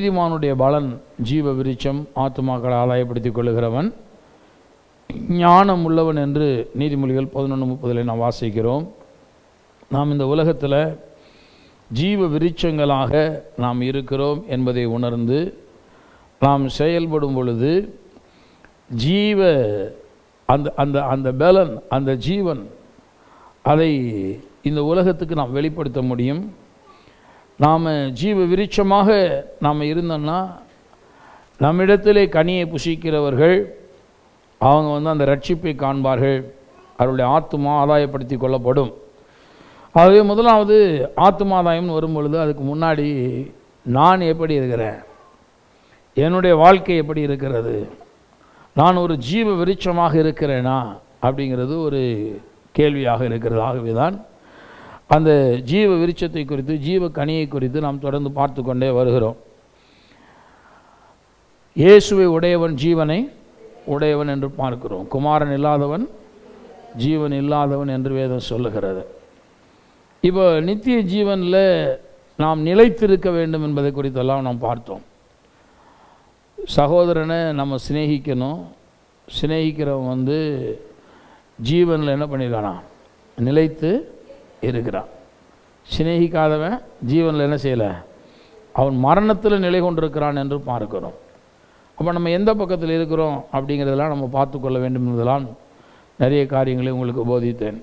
நீதிமானுடைய பலன் ஜீவ விருட்சம், ஆத்துமாக்களை ஆதாயப்படுத்திக் கொள்ளுகிறவன் ஞானம் உள்ளவன் என்று நீதிமொழிகள் 11:30 நாம் வாசிக்கிறோம். நாம் இந்த உலகத்தில் ஜீவ விருட்சங்களாக நாம் இருக்கிறோம் என்பதை உணர்ந்து நாம் செயல்படும் பொழுது ஜீவ அந்த அந்த அந்த பலன், அந்த ஜீவன், அதை இந்த உலகத்துக்கு நாம் வெளிப்படுத்த முடியும். நாம் ஜீவ விருட்சமாக நாம் இருந்தோம்னா நம்மிடத்திலே கனியை புசிக்கிறவர்கள் அவங்க அந்த ரட்சிப்பை காண்பார்கள். அவருடைய ஆத்துமா ஆதாயப்படுத்தி கொள்ளப்படும். ஆகவே முதலாவது ஆத்துமாதாயம்னு வரும்பொழுது அதுக்கு முன்னாடி நான் எப்படி இருக்கிறேன், என்னுடைய வாழ்க்கை எப்படி இருக்கிறது, நான் ஒரு ஜீவ விருட்சமாக இருக்கிறேனா அப்படிங்கிறது ஒரு கேள்வியாக இருக்கிறது. ஆகவே தான் அந்த ஜீவ விருட்சத்தை குறித்து, ஜீவ கனியை குறித்து நாம் தொடர்ந்து பார்த்து கொண்டே வருகிறோம். இயேசுவை உடையவன் ஜீவனை உடையவன் என்று பார்க்கிறோம். குமாரன் இல்லாதவன் ஜீவன் இல்லாதவன் என்று வேதம் சொல்லுகிறது. இப்போ நித்திய ஜீவனில் நாம் நிலைத்திருக்க வேண்டும் என்பதை குறித்தெல்லாம் நாம் பார்த்தோம். சகோதரனை நம்ம சிநேகிக்கணும். சிநேகிக்கிறவன் ஜீவனில் என்ன பண்ணியிருக்கானா, நிலைத்து இருக்கிறான். சிநேகிக்காதவன் ஜீவனில் என்ன செய்யலை, அவன் மரணத்தில் நிலை கொண்டிருக்கிறான் என்று பார்க்கிறோம். அப்போ நம்ம எந்த பக்கத்தில் இருக்கிறோம் அப்படிங்கிறதெல்லாம் நம்ம பார்த்து கொள்ள வேண்டும் என்பதெல்லாம் நிறைய காரியங்களை உங்களுக்கு போதித்தேன்.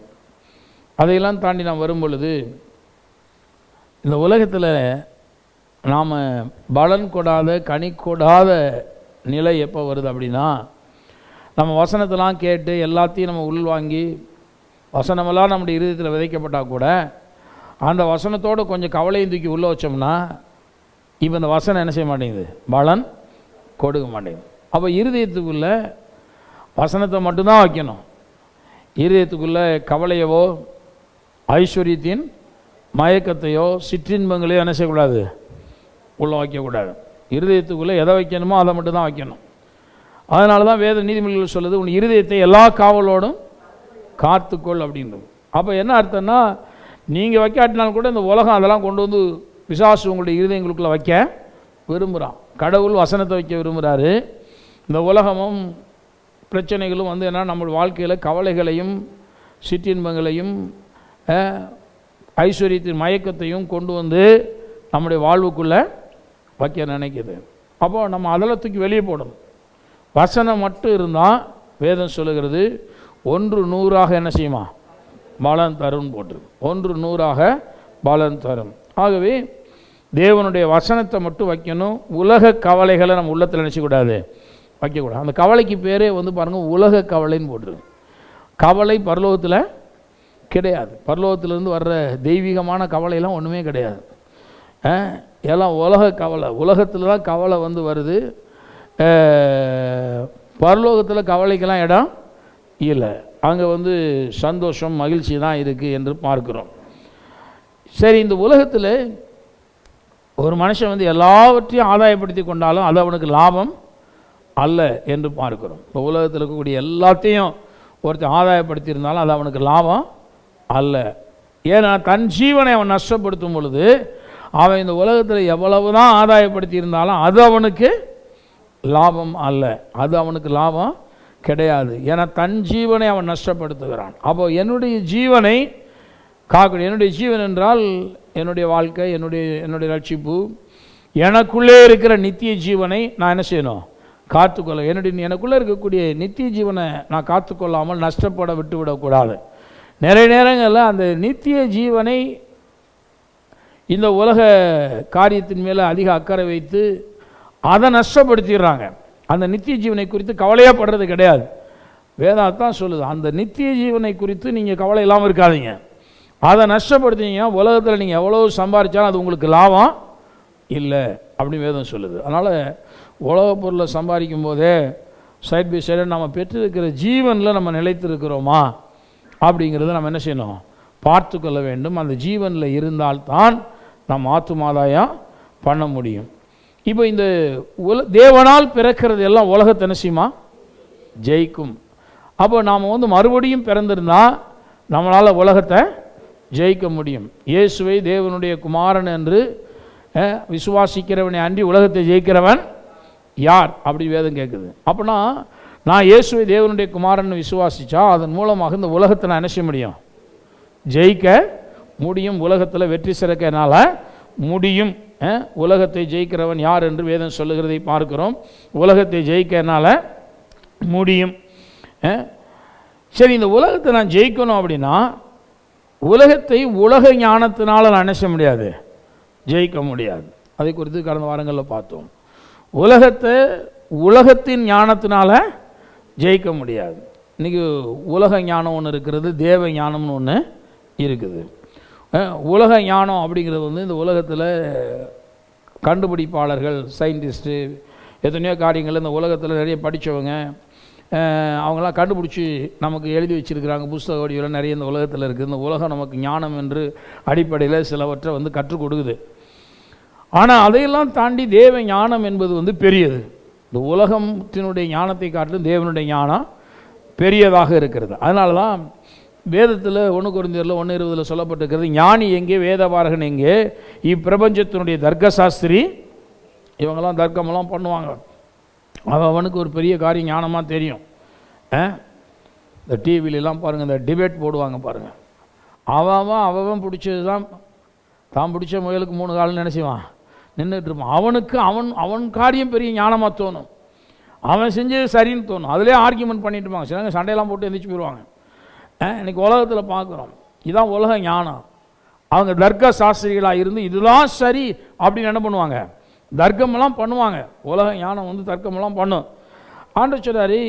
அதையெல்லாம் தாண்டி நாம் வரும் பொழுது இந்த உலகத்தில் நாம் பலன் கொடாத, கனி கொடாத நிலை எப்போ வருது அப்படின்னா, நம்ம வசனத்தெல்லாம் கேட்டு எல்லாத்தையும் நம்ம உள்வாங்கி வசனமெல்லாம் நம்முடைய இருதயத்தில் விதைக்கப்பட்டால் கூட அந்த வசனத்தோடு கொஞ்சம் கவலையும் தூக்கி உள்ளே வச்சோம்னா இப்போ இந்த வசனம் என்ன செய்ய மாட்டேங்குது, பலன் கொடுக்க மாட்டேங்குது. அப்போ இருதயத்துக்குள்ளே வசனத்தை மட்டும்தான் வைக்கணும். இருதயத்துக்குள்ளே கவலையவோ ஐஸ்வர்யத்தின் மயக்கத்தையோ சிற்றின்பங்களையோ என்ன செய்யக்கூடாது, உள்ளே வைக்கக்கூடாது. இருதயத்துக்குள்ளே எதை வைக்கணுமோ அதை மட்டும்தான் வைக்கணும். அதனால தான் வேத நீதிமொழிகள் சொல்லுது, உன் இருதயத்தை எல்லா காவலோடும் காத்துக்கொள் அப்படின்றது. அப்போ என்ன அர்த்தம்னா, நீங்கள் வைக்காட்டினாலும் கூட இந்த உலகம் அதெல்லாம் கொண்டு வந்து பிசாசு உங்களுடைய இருதயங்களுக்குள்ளே வைக்க விரும்புகிறான். கடவுள் வசனத்தை வைக்க விரும்புகிறாரு. இந்த உலகமும் பிரச்சனைகளும் என்ன, நம்முடைய வாழ்க்கையில் கவலைகளையும் சிற்றின்பங்களையும் ஐஸ்வர்யத்தின் மயக்கத்தையும் கொண்டு வந்து நம்முடைய வாழ்வுக்குள்ளே வைக்க நினைக்கிது. அப்போது நம்ம அதெல்லாம் தூக்கி வெளியே போடணும். வசனம் மட்டும் இருந்தால் வேதம் சொல்லுகிறது 100 என்ன செய்யுமா, பலன் தரும் போட்டிருக்கு. 100 பலன் தரும். ஆகவே தேவனுடைய வசனத்தை மட்டும் வைக்கணும். உலக கவலைகளை நம்ம உள்ளத்தில் நினச்சக்கூடாது, வைக்கக்கூடாது. அந்த கவலைக்கு பேரே பாருங்கள், உலக கவலைன்னு போட்டிருக்கு. கவலை பரலோகத்தில் கிடையாது. பரலோகத்திலேருந்து வர்ற தெய்வீகமான கவலையெல்லாம் ஒன்றுமே கிடையாது. எல்லாம் உலக கவலை. உலகத்தில் தான் கவலை வருது. பரலோகத்தில் கவலைக்கெல்லாம் இடம் இல்லை. அங்கே சந்தோஷம், மகிழ்ச்சி தான் இருக்குது என்று பார்க்கிறோம். சரி, இந்த உலகத்தில் ஒரு மனுஷன் எல்லாவற்றையும் ஆதாயப்படுத்தி கொண்டாலும் அது அவனுக்கு லாபம் அல்ல என்று பார்க்கிறோம். இப்போ உலகத்தில் இருக்கக்கூடிய எல்லாத்தையும் ஒருத்தர் ஆதாயப்படுத்தியிருந்தாலும் அது அவனுக்கு லாபம் அல்ல. ஏன்னா தன் ஜீவனை அவன் நஷ்டப்படுத்தும் பொழுது அவன் இந்த உலகத்தில் எவ்வளவு தான் ஆதாயப்படுத்தி இருந்தாலும் அது அவனுக்கு லாபம் அல்ல, அது அவனுக்கு லாபம் கிடையாது. ஏன்னா தன் ஜீவனை அவன் நஷ்டப்படுத்துகிறான். அப்போ என்னுடைய ஜீவனை காக்கணும். என்னுடைய ஜீவன் என்றால் என்னுடைய வாழ்க்கை, என்னுடைய ரட்சிப்பு, எனக்குள்ளே இருக்கிற நித்திய ஜீவனை நான் என்ன செய்யணும், காத்துக்கொள்ள. எனக்குள்ளே இருக்கக்கூடிய நித்திய ஜீவனை நான் காத்துக்கொள்ளாமல் நஷ்டப்பட விட்டு விடக்கூடாது. நிறைய நேரங்களில் அந்த நித்திய ஜீவனை இந்த உலக காரியத்தின் மேலே அதிக அக்கறை வைத்து அதை நஷ்டப்படுத்திடுறாங்க. அந்த நித்திய ஜீவனை குறித்து கவலையாக படுறது கிடையாது. வேதாத்தான் சொல்லுது, அந்த நித்திய ஜீவனை குறித்து நீங்கள் கவலை இல்லாமல் இருக்காதீங்க. அதை நஷ்டப்படுத்திங்க, உலகத்தில் நீங்கள் எவ்வளோ சம்பாதிச்சாலும் அது உங்களுக்கு லாபம் இல்லை அப்படின்னு வேதம் சொல்லுது. அதனால் உலக பொருளை சம்பாதிக்கும் போதே சைட் பை சைடாக நம்ம பெற்றிருக்கிற ஜீவனில் நம்ம நிலைத்திருக்கிறோமா அப்படிங்கிறத நம்ம என்ன செய்யணும், பார்த்து கொள்ள வேண்டும். அந்த ஜீவனில் இருந்தால்தான் நம்ம ஆத்துமாதாயம் பண்ண முடியும். இப்போ இந்த தேவனால் பிறக்கிறது எல்லாம் உலகத்தை என்ன செய்யுமா, ஜெயிக்கும். அப்போ நாம் மறுபடியும் பிறந்திருந்தால் நம்மளால் உலகத்தை ஜெயிக்க முடியும். இயேசுவை தேவனுடைய குமாரன் என்று விசுவாசிக்கிறவனை அன்றி உலகத்தை ஜெயிக்கிறவன் யார் அப்படி வேதம் கேட்குது. அப்படின்னா நான் இயேசுவை தேவனுடைய குமாரன் விசுவாசித்தா அதன் மூலமாக இந்த உலகத்தை நான் என்ன செய்ய முடியும்? ஜெயிக்க முடியும். உலகத்தில் வெற்றி சிறக்க என்னால் முடியும். உலகத்தை ஜெயிக்கிறவன் யார் என்று வேதம் சொல்லுகிறதை பார்க்கிறோம். உலகத்தை ஜெயிக்க என்னால் முடியும். சரி, இந்த உலகத்தை நான் ஜெயிக்கணும் அப்படின்னா உலகத்தை உலக ஞானத்தினால் நான் என்ன செய்ய முடியாது? ஜெயிக்க முடியாது. அதை குறித்து கடந்த வாரங்களில் பார்த்தோம். உலகத்தை உலகத்தின் ஞானத்தினால ஜெயிக்க முடியாது. இன்றைக்கி உலக ஞானம் ஒன்று இருக்கிறது, தேவ ஞானம்னு ஒன்று இருக்குது. உலக ஞானம் அப்படிங்கிறது வந்து இந்த உலகத்தில் கண்டுபிடிப்பாளர்கள், சயின்டிஸ்ட்டு, எத்தனையோ காரியங்கள் இந்த உலகத்தில் நிறைய படித்தவங்க அவங்களாம் கண்டுபிடிச்சி நமக்கு எழுதி வச்சுருக்கிறாங்க. புஸ்தக வடிவில் நிறைய இந்த உலகத்தில் இருக்குது. இந்த உலகம் நமக்கு ஞானம் என்று அடிப்படையில் சிலவற்றை வந்து கற்றுக் கொடுக்குது. ஆனால் அதையெல்லாம் தாண்டி தேவ ஞானம் என்பது வந்து பெரியது. இந்த உலகத்தினுடைய ஞானத்தை காட்டிலும் தேவனுடைய ஞானம் பெரியதாக இருக்கிறது. அதனால தான் வேதத்தில் 1 கொரிந்தியரில் 1:20 சொல்லப்பட்டிருக்கிறது, ஞானி எங்கே, வேதபாரகன் எங்கே, இப்பிரபஞ்சத்தினுடைய தர்க்கசாஸ்திரி. இவங்கெல்லாம் தர்க்கமெல்லாம் பண்ணுவாங்க. அவனுக்கு ஒரு பெரிய காரியம் ஞானமாக தெரியும். இந்த டிவிலெலாம் பாருங்கள், இந்த டிபேட் போடுவாங்க பாருங்கள். அவன் பிடிச்சது தான் பிடிச்ச முயலுக்கு 3 காலம் நினச்சிவான் நின்றுட்டு இருப்பான். அவனுக்கு அவன் காரியம் பெரிய ஞானமாக தோணும், அவன் செஞ்சது சரின்னு தோணும். அதிலே ஆர்கியூமெண்ட் பண்ணிட்டு இருப்பாங்க. சிலங்க சண்டையெல்லாம் போட்டு எந்திரிச்சு போயிடுவாங்க. இன்றைக்கி உலகத்தில் பார்க்குறோம். இதுதான் உலக ஞானம். அவங்க தர்க்க சாஸ்திரிகளாக இருந்து இதுதான் சரி அப்படின்னு என்ன பண்ணுவாங்க? தர்க்கமெல்லாம் பண்ணுவாங்க. உலக ஞானம் வந்து தர்க்கமெல்லாம் பண்ணும். ஆண்டவர் சொல்றாரு,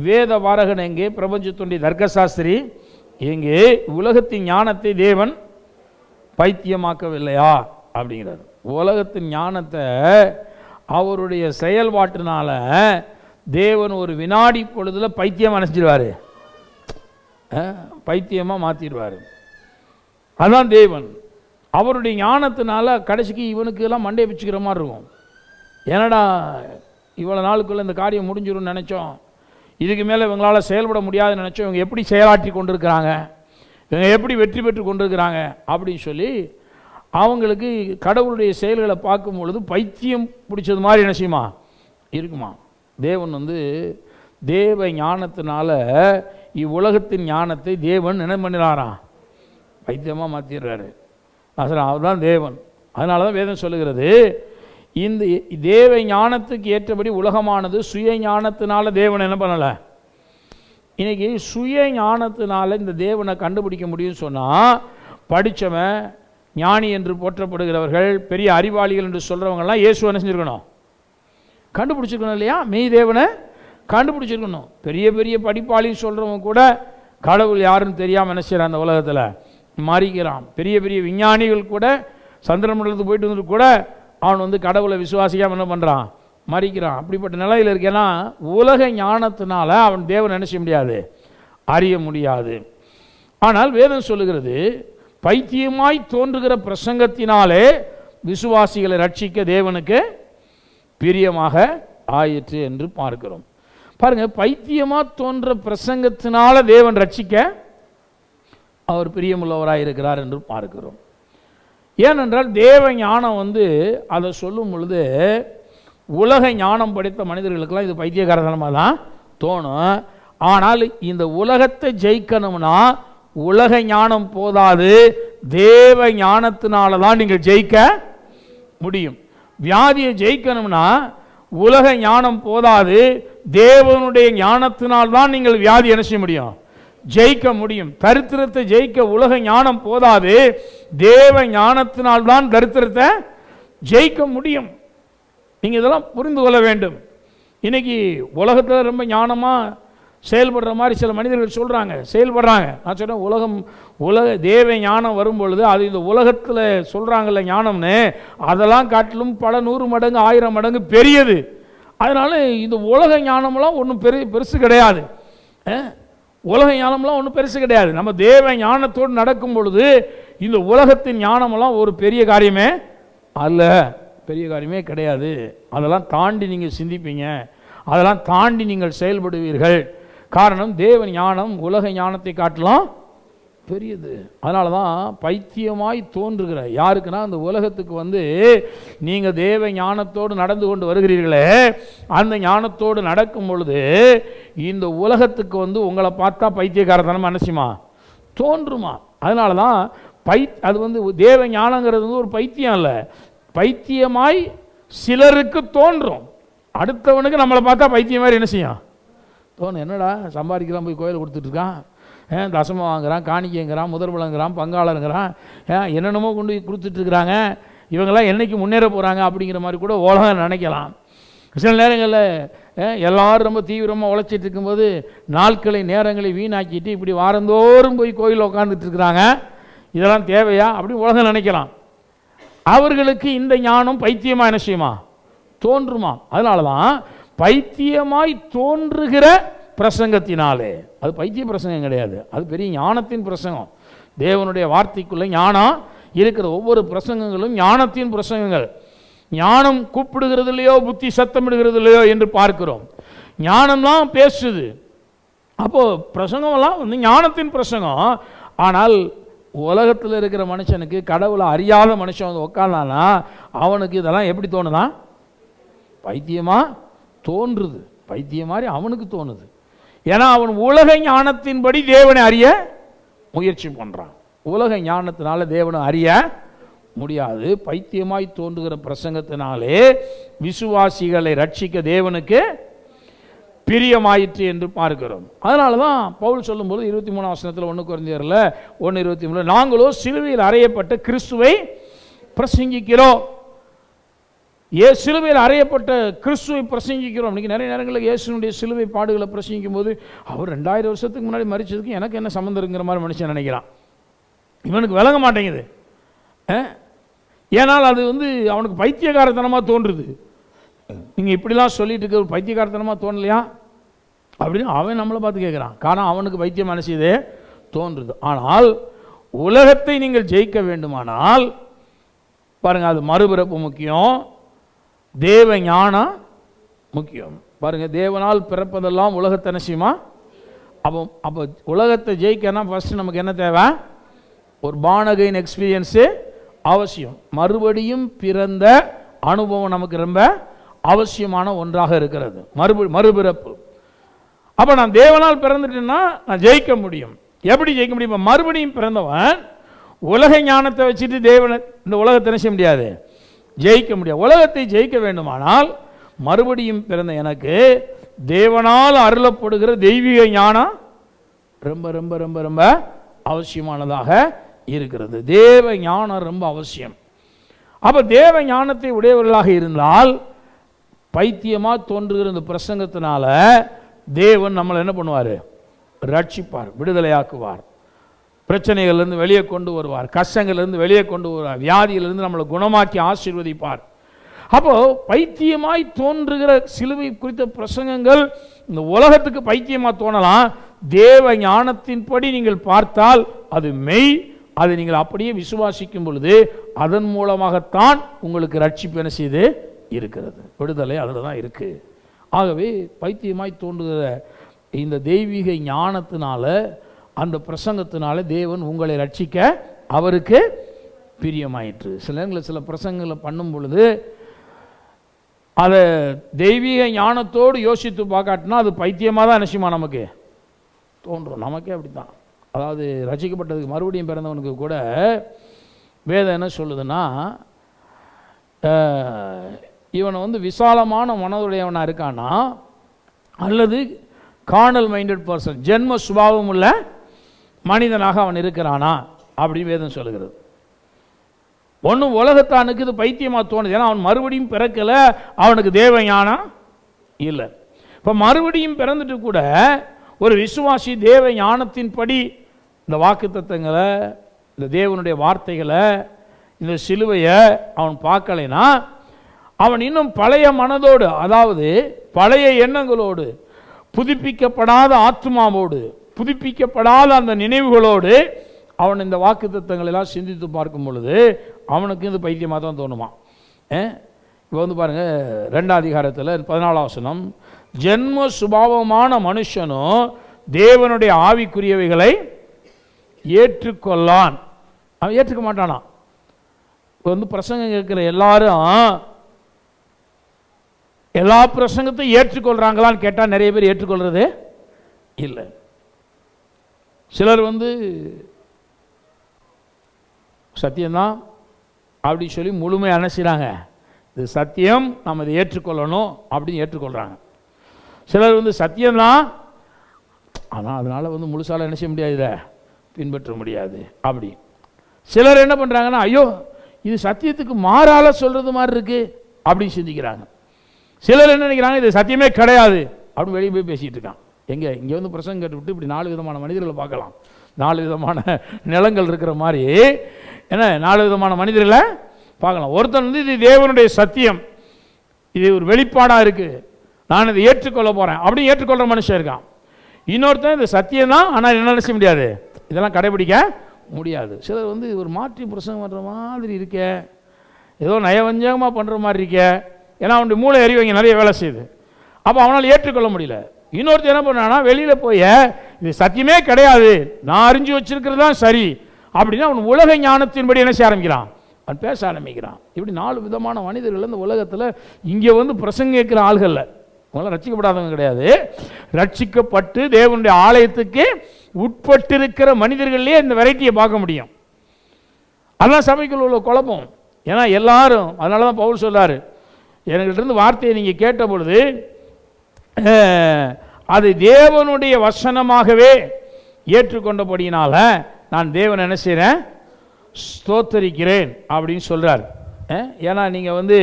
வேத வாரகன் எங்கே, பிரபஞ்சத்துடைய தர்க்கசாஸ்திரி எங்கே, உலகத்தின் ஞானத்தை தேவன் பைத்தியமாக்கவில்லையா அப்படிங்கிறார். உலகத்தின் ஞானத்தை அவருடைய செயல்பாட்டினால தேவன் ஒரு வினாடி பொழுதில் பைத்தியம் அணைச்சிடுவார், பைத்தியமாக மாற்றிடுவார். அதான் தேவன். அவருடைய ஞானத்தினால கடைசிக்கு இவனுக்கு எல்லாம் மண்டையை பிச்சுக்கிற மாதிரி இருக்கும். ஏன்னடா இவ்வளோ நாளுக்குள்ளே இந்த காரியம் முடிஞ்சிடும்னு நினச்சோம், இதுக்கு மேலே இவங்களால் செயல்பட முடியாதுன்னு நினச்சோம், இவங்க எப்படி செயலாற்றி கொண்டிருக்கிறாங்க, இவங்க எப்படி வெற்றி பெற்று கொண்டிருக்கிறாங்க அப்படின்னு சொல்லி அவங்களுக்கு கடவுளுடைய செயல்களை பார்க்கும் பொழுது பைத்தியம் பிடிச்சது மாதிரி என்ன செய்யுமா இருக்குமா. தேவன் வந்து தேவ ஞானத்தினால இவ்வுலகத்தின் ஞானத்தை தேவன் என்ன பண்ணினாராம்? பைத்தியமாக மாற்றிடுறாரு. அதுதான் தேவன். அதனால தான் வேதம் சொல்லுகிறது, இந்த தேவ ஞானத்துக்கு ஏற்றபடி உலகமானது சுய ஞானத்தினால தேவன் என்ன பண்ணலை. இன்றைக்கி சுய ஞானத்தினால இந்த தேவனை கண்டுபிடிக்க முடியும்னு சொன்னால் படித்தவன் ஞானி என்று போற்றப்படுகிறவர்கள், பெரிய அறிவாளிகள் என்று சொல்கிறவங்கெல்லாம் இயேசு என்ன செஞ்சுருக்கணும்? கண்டுபிடிச்சிருக்கணும் இல்லையா? மெய் தேவனை கண்டுபிடிச்சிருக்கணும். பெரிய பெரிய படிப்பாளின்னு சொல்கிறவங்க கூட கடவுள் யாருன்னு தெரியாமல் என்ன செய்கிறான்? அந்த உலகத்தில் மறிக்கிறான். பெரிய பெரிய விஞ்ஞானிகள் கூட சந்திரமண்டலத்துக்கு போயிட்டு வந்துட்டு கூட அவன் வந்து கடவுளை விசுவாசிக்காமல் என்ன பண்ணுறான்? மறிக்கிறான். அப்படிப்பட்ட நிலையில் இருக்கேன்னா உலக ஞானத்தினால அவன் தேவன் என்ன செய்ய முடியாது? அறிய முடியாது. ஆனால் வேதம் சொல்லுகிறது, பைத்தியமாய் தோன்றுகிற பிரசங்கத்தினாலே விசுவாசிகளை ரட்சிக்க தேவனுக்கு பிரியமாக ஆயிற்று என்று பார்க்கிறோம். பாருங்க, பைத்தியமாக தோன்ற பிரசங்கத்தினால தேவன் ரட்சிக்க அவர் பிரியமுள்ளவராக இருக்கிறார் என்று பார்க்கிறோம். ஏனென்றால் தேவ ஞானம் வந்து அதை சொல்லும் பொழுது உலக ஞானம் படைத்த மனிதர்களுக்கெல்லாம் இது பைத்தியகாரத்தனமாக தான் தோணும். ஆனால் இந்த உலகத்தை ஜெயிக்கணும்னா உலக ஞானம் போதாது, தேவ ஞானத்தினால தான் நீங்கள் ஜெயிக்க முடியும். வியாதியை ஜெயிக்கணும்னா உலக ஞானம் போதாது, தேவனுடைய ஞானத்தினால்தான் நீங்கள் வியாதி என்ன செய்ய முடியும்? ஜெயிக்க முடியும். தரித்திரத்தை ஜெயிக்க உலக ஞானம் போதாது, தேவ ஞானத்தினால்தான் தரித்திரத்தை ஜெயிக்க முடியும். நீங்கள் இதெல்லாம் புரிந்து கொள்ள வேண்டும். இன்னைக்கு உலகத்தில் ரொம்ப ஞானமாக செயல்படுற மாதிரி சில மனிதர்கள் சொல்கிறாங்க, செயல்படுறாங்க. நான் சொன்னேன், உலக தேவ ஞானம் வரும்பொழுது அது இந்த உலகத்தில் சொல்கிறாங்கல்ல ஞானம்னு, அதெல்லாம் காட்டிலும் பல 100 மடங்கு 1000 மடங்கு பெரியது. அதனால் இந்த உலக ஞானமெல்லாம் ஒன்றும் பெருசு கிடையாது. உலக ஞானம்லாம் ஒன்றும் பெருசு கிடையாது. நம்ம தேவ ஞானத்தோடு நடக்கும் பொழுது இந்த உலகத்தின் ஞானமெல்லாம் ஒரு பெரிய காரியமே அல்ல, பெரிய காரியமே கிடையாது. அதெல்லாம் தாண்டி நீங்கள் சிந்திப்பீங்க, அதெல்லாம் தாண்டி நீங்கள் செயல்படுவீர்கள். காரணம், தேவ ஞானம் உலக ஞானத்தை காட்டலாம் பெரியது. அதனால தான் பைத்தியமாய் தோன்றுகிற யாருக்குன்னா அந்த உலகத்துக்கு வந்து நீங்கள் தேவ ஞானத்தோடு நடந்து கொண்டு வருகிறீர்களே, அந்த ஞானத்தோடு நடக்கும் பொழுது இந்த உலகத்துக்கு வந்து உங்களை பார்த்தா பைத்தியக்காரத்தனமா நினச்சிமா தோன்றுமா. அதனால தான் அது வந்து தேவ ஞானங்கிறது வந்து ஒரு பைத்தியம் இல்லை, பைத்தியமாய் சிலருக்கு தோன்றும். அடுத்தவனுக்கு நம்மளை பார்த்தா பைத்தியம் மாதிரி என்ன செய்யும் தோணும். என்னடா சம்பாதிக்கிறான், போய் கோயில் கொடுத்துட்ருக்கான், தசமம் வாங்குகிறான், காணிக்கைங்கிறான், முதற்பலங்கிறான், பங்காளருங்கிறான், என்னென்னமோ கொண்டு போய் கொடுத்துட்ருக்குறாங்க, இவங்கெல்லாம் என்றைக்கு முன்னேற போகிறாங்க அப்படிங்கிற மாதிரி கூட உலகம் நினைக்கலாம். சில நேரங்களில் எல்லோரும் ரொம்ப தீவிரமாக உழைச்சிட்டு இருக்கும்போது நாட்களை நேரங்களை வீணாக்கிட்டு இப்படி வாரந்தோறும் போய் கோயில் உட்காந்துட்டு இருக்கிறாங்க, இதெல்லாம் தேவையா அப்படின்னு உலகம் நினைக்கலாம். அவர்களுக்கு இந்த ஞானம் பைத்தியமாக என்ன செய்யுமா தோன்றுமா. அதனால தான் பைத்தியமாய் தோன்றுகிற பிரசங்கத்தினாலே, அது பைத்திய பிரசங்கம் கிடையாது, அது பெரிய ஞானத்தின் பிரசங்கம். தேவனுடைய வார்த்தைக்குள்ளே ஞானம் இருக்கிற ஒவ்வொரு பிரசங்கங்களும் ஞானத்தின் பிரசங்கங்கள். ஞானம் கூப்பிடுகிறது இல்லையோ, புத்தி சத்தமிடுகிறது இல்லையோ என்று பார்க்கிறோம். ஞானம்தான் பேசுது. அப்போது பிரசங்கமெல்லாம் வந்து ஞானத்தின் பிரசங்கம். ஆனால் உலகத்தில் இருக்கிற மனுஷனுக்கு, கடவுளை அறியாத மனுஷன் வந்து உட்காந்தானா அவனுக்கு இதெல்லாம் எப்படி தோணுதான் பைத்தியமாக தோன்றுது. பைத்தியம் மாதிரி அவனுக்கு தோணுது. ஏன்னா அவன் உலக ஞானத்தின்படி தேவனை அறிய முயற்சி பண்ணுறான். உலக ஞானத்தினால தேவனை அறிய முடியாது. பைத்தியமாய் தோன்றுகிற பிரசங்கத்தினாலே விசுவாசிகளை ரட்சிக்க தேவனுக்கு பிரியமாயிற்று என்று பார்க்கிறோம். அதனால தான் பவுல் சொல்லும்போது 23 வசனத்தில் 1 கொரிந்தியரில் 1:23 நாங்களோ சிலுவையில் அறையப்பட்ட கிறிஸ்துவை பிரசங்கிக்கிறோம். சிலுவையில் அறையப்பட்ட கிறிஸ்துவை பிரசங்கிக்கிறோம். இன்றைக்கி நிறைய நேரங்களில் இயேசுனுடைய சிலுவை பாடுகளை பிரசங்கிக்கும் போது அவர் 2000 வருஷத்துக்கு முன்னாடி மரிச்சதுக்கு எனக்கு என்ன சம்மந்தம் இருக்குங்கிற மாதிரி மனுஷன் நினைக்கிறான். இவனுக்கு விளங்க மாட்டேங்குது. ஏனால் அது வந்து அவனுக்கு பைத்தியகாரத்தனமாக தோன்றுது. நீங்கள் இப்படிலாம் சொல்லிட்டு இருக்க ஒரு பைத்தியகாரத்தனமாக தோணலையா அப்படின்னு அவன் நம்மளை பார்த்து கேட்குறான். காரணம் அவனுக்கு பைத்தியம் மனசு தோன்றுது. ஆனால் உலகத்தை நீங்கள் ஜெயிக்க வேண்டுமானால் பாருங்கள், அது மறுபிறப்பு முக்கியம், தேவ ஞானம் முக்கியம். பாருங்கள், தேவனால் பிறப்பதெல்லாம் உலகத்தை நசியமா. அப்போ உலகத்தை ஜெயிக்கனா ஃபஸ்ட்டு நமக்கு என்ன தேவை? ஒரு born again எக்ஸ்பீரியன்ஸு அவசியம். மறுபடியும் பிறந்த அனுபவம் நமக்கு ரொம்ப அவசியமான ஒன்றாக இருக்கிறது. மறுபிறப்பு. அப்போ நான் தேவனால் பிறந்துட்டேன்னா நான் ஜெயிக்க முடியும். எப்படி ஜெயிக்க முடியும்? மறுபடியும் பிறந்தவன் உலக ஞானத்தை வச்சுட்டு தேவனை இந்த உலகத்தை என்ன செய்ய முடியாது, ஜெயிக்க முடியாது. உலகத்தை ஜெயிக்க வேண்டுமானால் மறுபடியும் பிறந்த எனக்கு தேவனால் அருளப்படுகிற தெய்வீக ஞானம் ரொம்ப ரொம்ப ரொம்ப ரொம்ப அவசியமானதாக இருக்கிறது. தேவ ஞானம் ரொம்ப அவசியம். அப்போ தேவ ஞானத்தை உடையவர்களாக இருந்தால் பைத்தியமாக தோன்றுகிற இந்த பிரசங்கத்தினால தேவன் நம்மளை என்ன பண்ணுவார்? ரட்சிப்பார், விடுதலையாக்குவார், பிரச்சனைகள்லேருந்து வெளியே கொண்டு வருவார், கஷ்டங்கள்லேருந்து வெளியே கொண்டு வருவார், வியாதியிலிருந்து நம்மளை குணமாக்கி ஆசீர்வதிப்பார். அப்போது பைத்தியமாய் தோன்றுகிற சிலுவை குறித்த பிரசங்கங்கள் இந்த உலகத்துக்கு பைத்தியமாக தோணலாம். தேவ ஞானத்தின்படி நீங்கள் பார்த்தால் அது மெய். அதை நீங்கள் அப்படியே விசுவாசிக்கும் பொழுது அதன் மூலமாகத்தான் உங்களுக்கு ரட்சிப்பு என்ன செய்து இருக்கிறது, விடுதலை அதில் தான் இருக்குது. ஆகவே பைத்தியமாய் தோன்றுகிற இந்த தெய்வீக ஞானத்தினால, அந்த பிரசங்கத்தினால தேவன் உங்களை ரட்சிக்க அவருக்கு பிரியமாயிற்று. சில நேரங்களில் சில பிரசங்கங்களை பண்ணும் பொழுது அதை தெய்வீக ஞானத்தோடு யோசித்து பார்க்காட்டினா அது பைத்தியமாக தான் நிச்சயமா நமக்கு தோன்றும். நமக்கே அப்படி தான். அதாவது ரட்சிக்கப்பட்டதுக்கு மறுபடியும் பிறந்தவனுக்கு கூட வேதம் என்ன சொல்லுதுன்னா, இவனை வந்து விசாலமான மனதுடையவனாக இருக்கானா அல்லது கார்னல் மைண்டட் பர்சன், ஜென்ம சுபாவம் உள்ள மனிதனாக அவன் இருக்கிறானா அப்படின்னு வேதம் சொல்லுகிறது. ஒன்றும் உலகத்தானுக்கு இது பைத்தியமாக தோணுது. ஏன்னா அவன் மறுபடியும் பிறக்கலை, அவனுக்கு தேவ ஞானம் இல்லை. இப்போ மறுபடியும் பிறந்துட்டு கூட ஒரு விசுவாசி தேவ ஞானத்தின்படி இந்த வாக்குத்தத்தங்களை, இந்த தேவனுடைய வார்த்தைகளை, இந்த சிலுவையை அவன் பார்க்கலைன்னா அவன் இன்னும் பழைய மனதோடு, அதாவது பழைய எண்ணங்களோடு, புதுப்பிக்கப்படாத ஆத்மாவோடு, புதுப்பிக்கப்படாத அந்த நினைவுகளோடு அவன் இந்த வாக்குத்தத்தங்கள் எல்லாம் சிந்தித்து பார்க்கும் பொழுது அவனுக்கு இது பைத்தியமாக தான் தோணுமா. இப்போ வந்து பாருங்கள், 2ஆம் அதிகாரத்தில் 14ஆம் வசனம், ஜென்ம சுபாவமான மனுஷனும் தேவனுடைய ஆவிக்குரியவைகளை ஏற்றுக்கொள்ளான். அவன் ஏற்றுக்க மாட்டானா. வந்து பிரசங்கம் கேட்குற எல்லாரும் எல்லா பிரசங்கத்தையும் ஏற்றுக்கொள்றாங்களான்னு கேட்டால் நிறைய பேர் ஏற்றுக்கொள்றது இல்லை. சிலர் வந்து சத்தியம்தான் அப்படி சொல்லி முழுமையாக அணைச்சிறாங்க, இது சத்தியம் நம்ம இதை ஏற்றுக்கொள்ளணும் அப்படின்னு ஏற்றுக்கொள்கிறாங்க. சிலர் வந்து சத்தியம்தான் ஆனால் அதனால் வந்து முழுசால என்ன செய்ய முடியாது, இதை பின்பற்ற முடியாது அப்படி. சிலர் என்ன பண்ணுறாங்கன்னா, ஐயோ இது சத்தியத்துக்கு மாறால சொல்கிறது மாதிரி இருக்குது அப்படின்னு சிந்திக்கிறாங்க. சிலர் என்ன நினைக்கிறாங்க, இது சத்தியமே கிடையாது அப்படின்னு வெளியே போய் பேசிகிட்டு இருக்கான். இங்கே வந்து பிரசங்கம் கேட்டுவிட்டு இப்படி 4 விதமான மனிதர்களை பார்க்கலாம். 4 விதமான நிலங்கள் இருக்கிற மாதிரி என்ன 4 விதமான மனிதர்களை பார்க்கலாம். ஒருத்தன் வந்து இது தேவனுடைய சத்தியம், இது ஒரு வெளிப்பாடாக இருக்குது, நான் இதை ஏற்றுக்கொள்ள போகிறேன் அப்படின்னு ஏற்றுக்கொள்கிற மனுஷன் இருக்கான். இன்னொருத்தன் இது சத்தியம் தான் ஆனால் என்ன செய்ய முடியாது, இதெல்லாம் கடைபிடிக்க முடியாது. சிலர் வந்து ஒரு மாற்றி பிரசங்கம் பண்ணுற மாதிரி இருக்க, ஏதோ நயவஞ்சகமாக பண்ணுற மாதிரி இருக்க, ஏன்னா அவனுடைய மூளை அறிவங்க நிறைய வேலை செய்யுது, அப்போ அவனால் ஏற்றுக்கொள்ள முடியல. இன்னொருத்தர் என்ன பண்ணான்னா, வெளியில் போய் இது சத்தியமே கிடையாது, நான் அறிஞ்சு வச்சிருக்கிறது தான் சரி அப்படின்னா அவன் உலக ஞானத்தின்படி என்ன செய்ய ஆரம்பிக்கிறான், அவன் பேச ஆரம்பிக்கிறான். இப்படி 4 விதமான மனிதர்கள் இந்த உலகத்தில் இங்கே வந்து பிரசங்கம் கேட்குற ஆள்களில் அவங்களாம் ரட்சிக்கப்படாதவங்க கிடையாது, ரட்சிக்கப்பட்டு தேவனுடைய ஆலயத்துக்கு உட்பட்டிருக்கிற மனிதர்களே இந்த வெரைட்டியை பார்க்க முடியும். அதெல்லாம் சபைக்குள்ள உள்ள குழப்பம். ஏன்னா எல்லாரும், அதனால தான் பவுல் சொல்றாரு, என்கிட்ட வார்த்தையை நீங்கள் கேட்ட பொழுது அது தேவனுடைய வசனமாகவே ஏற்றுக்கொண்டபடியினால நான் தேவனை என்ன செய்கிறேன், ஸ்தோத்தரிக்கிறேன் அப்படின்னு சொல்கிறார். ஏன்னா நீங்கள் வந்து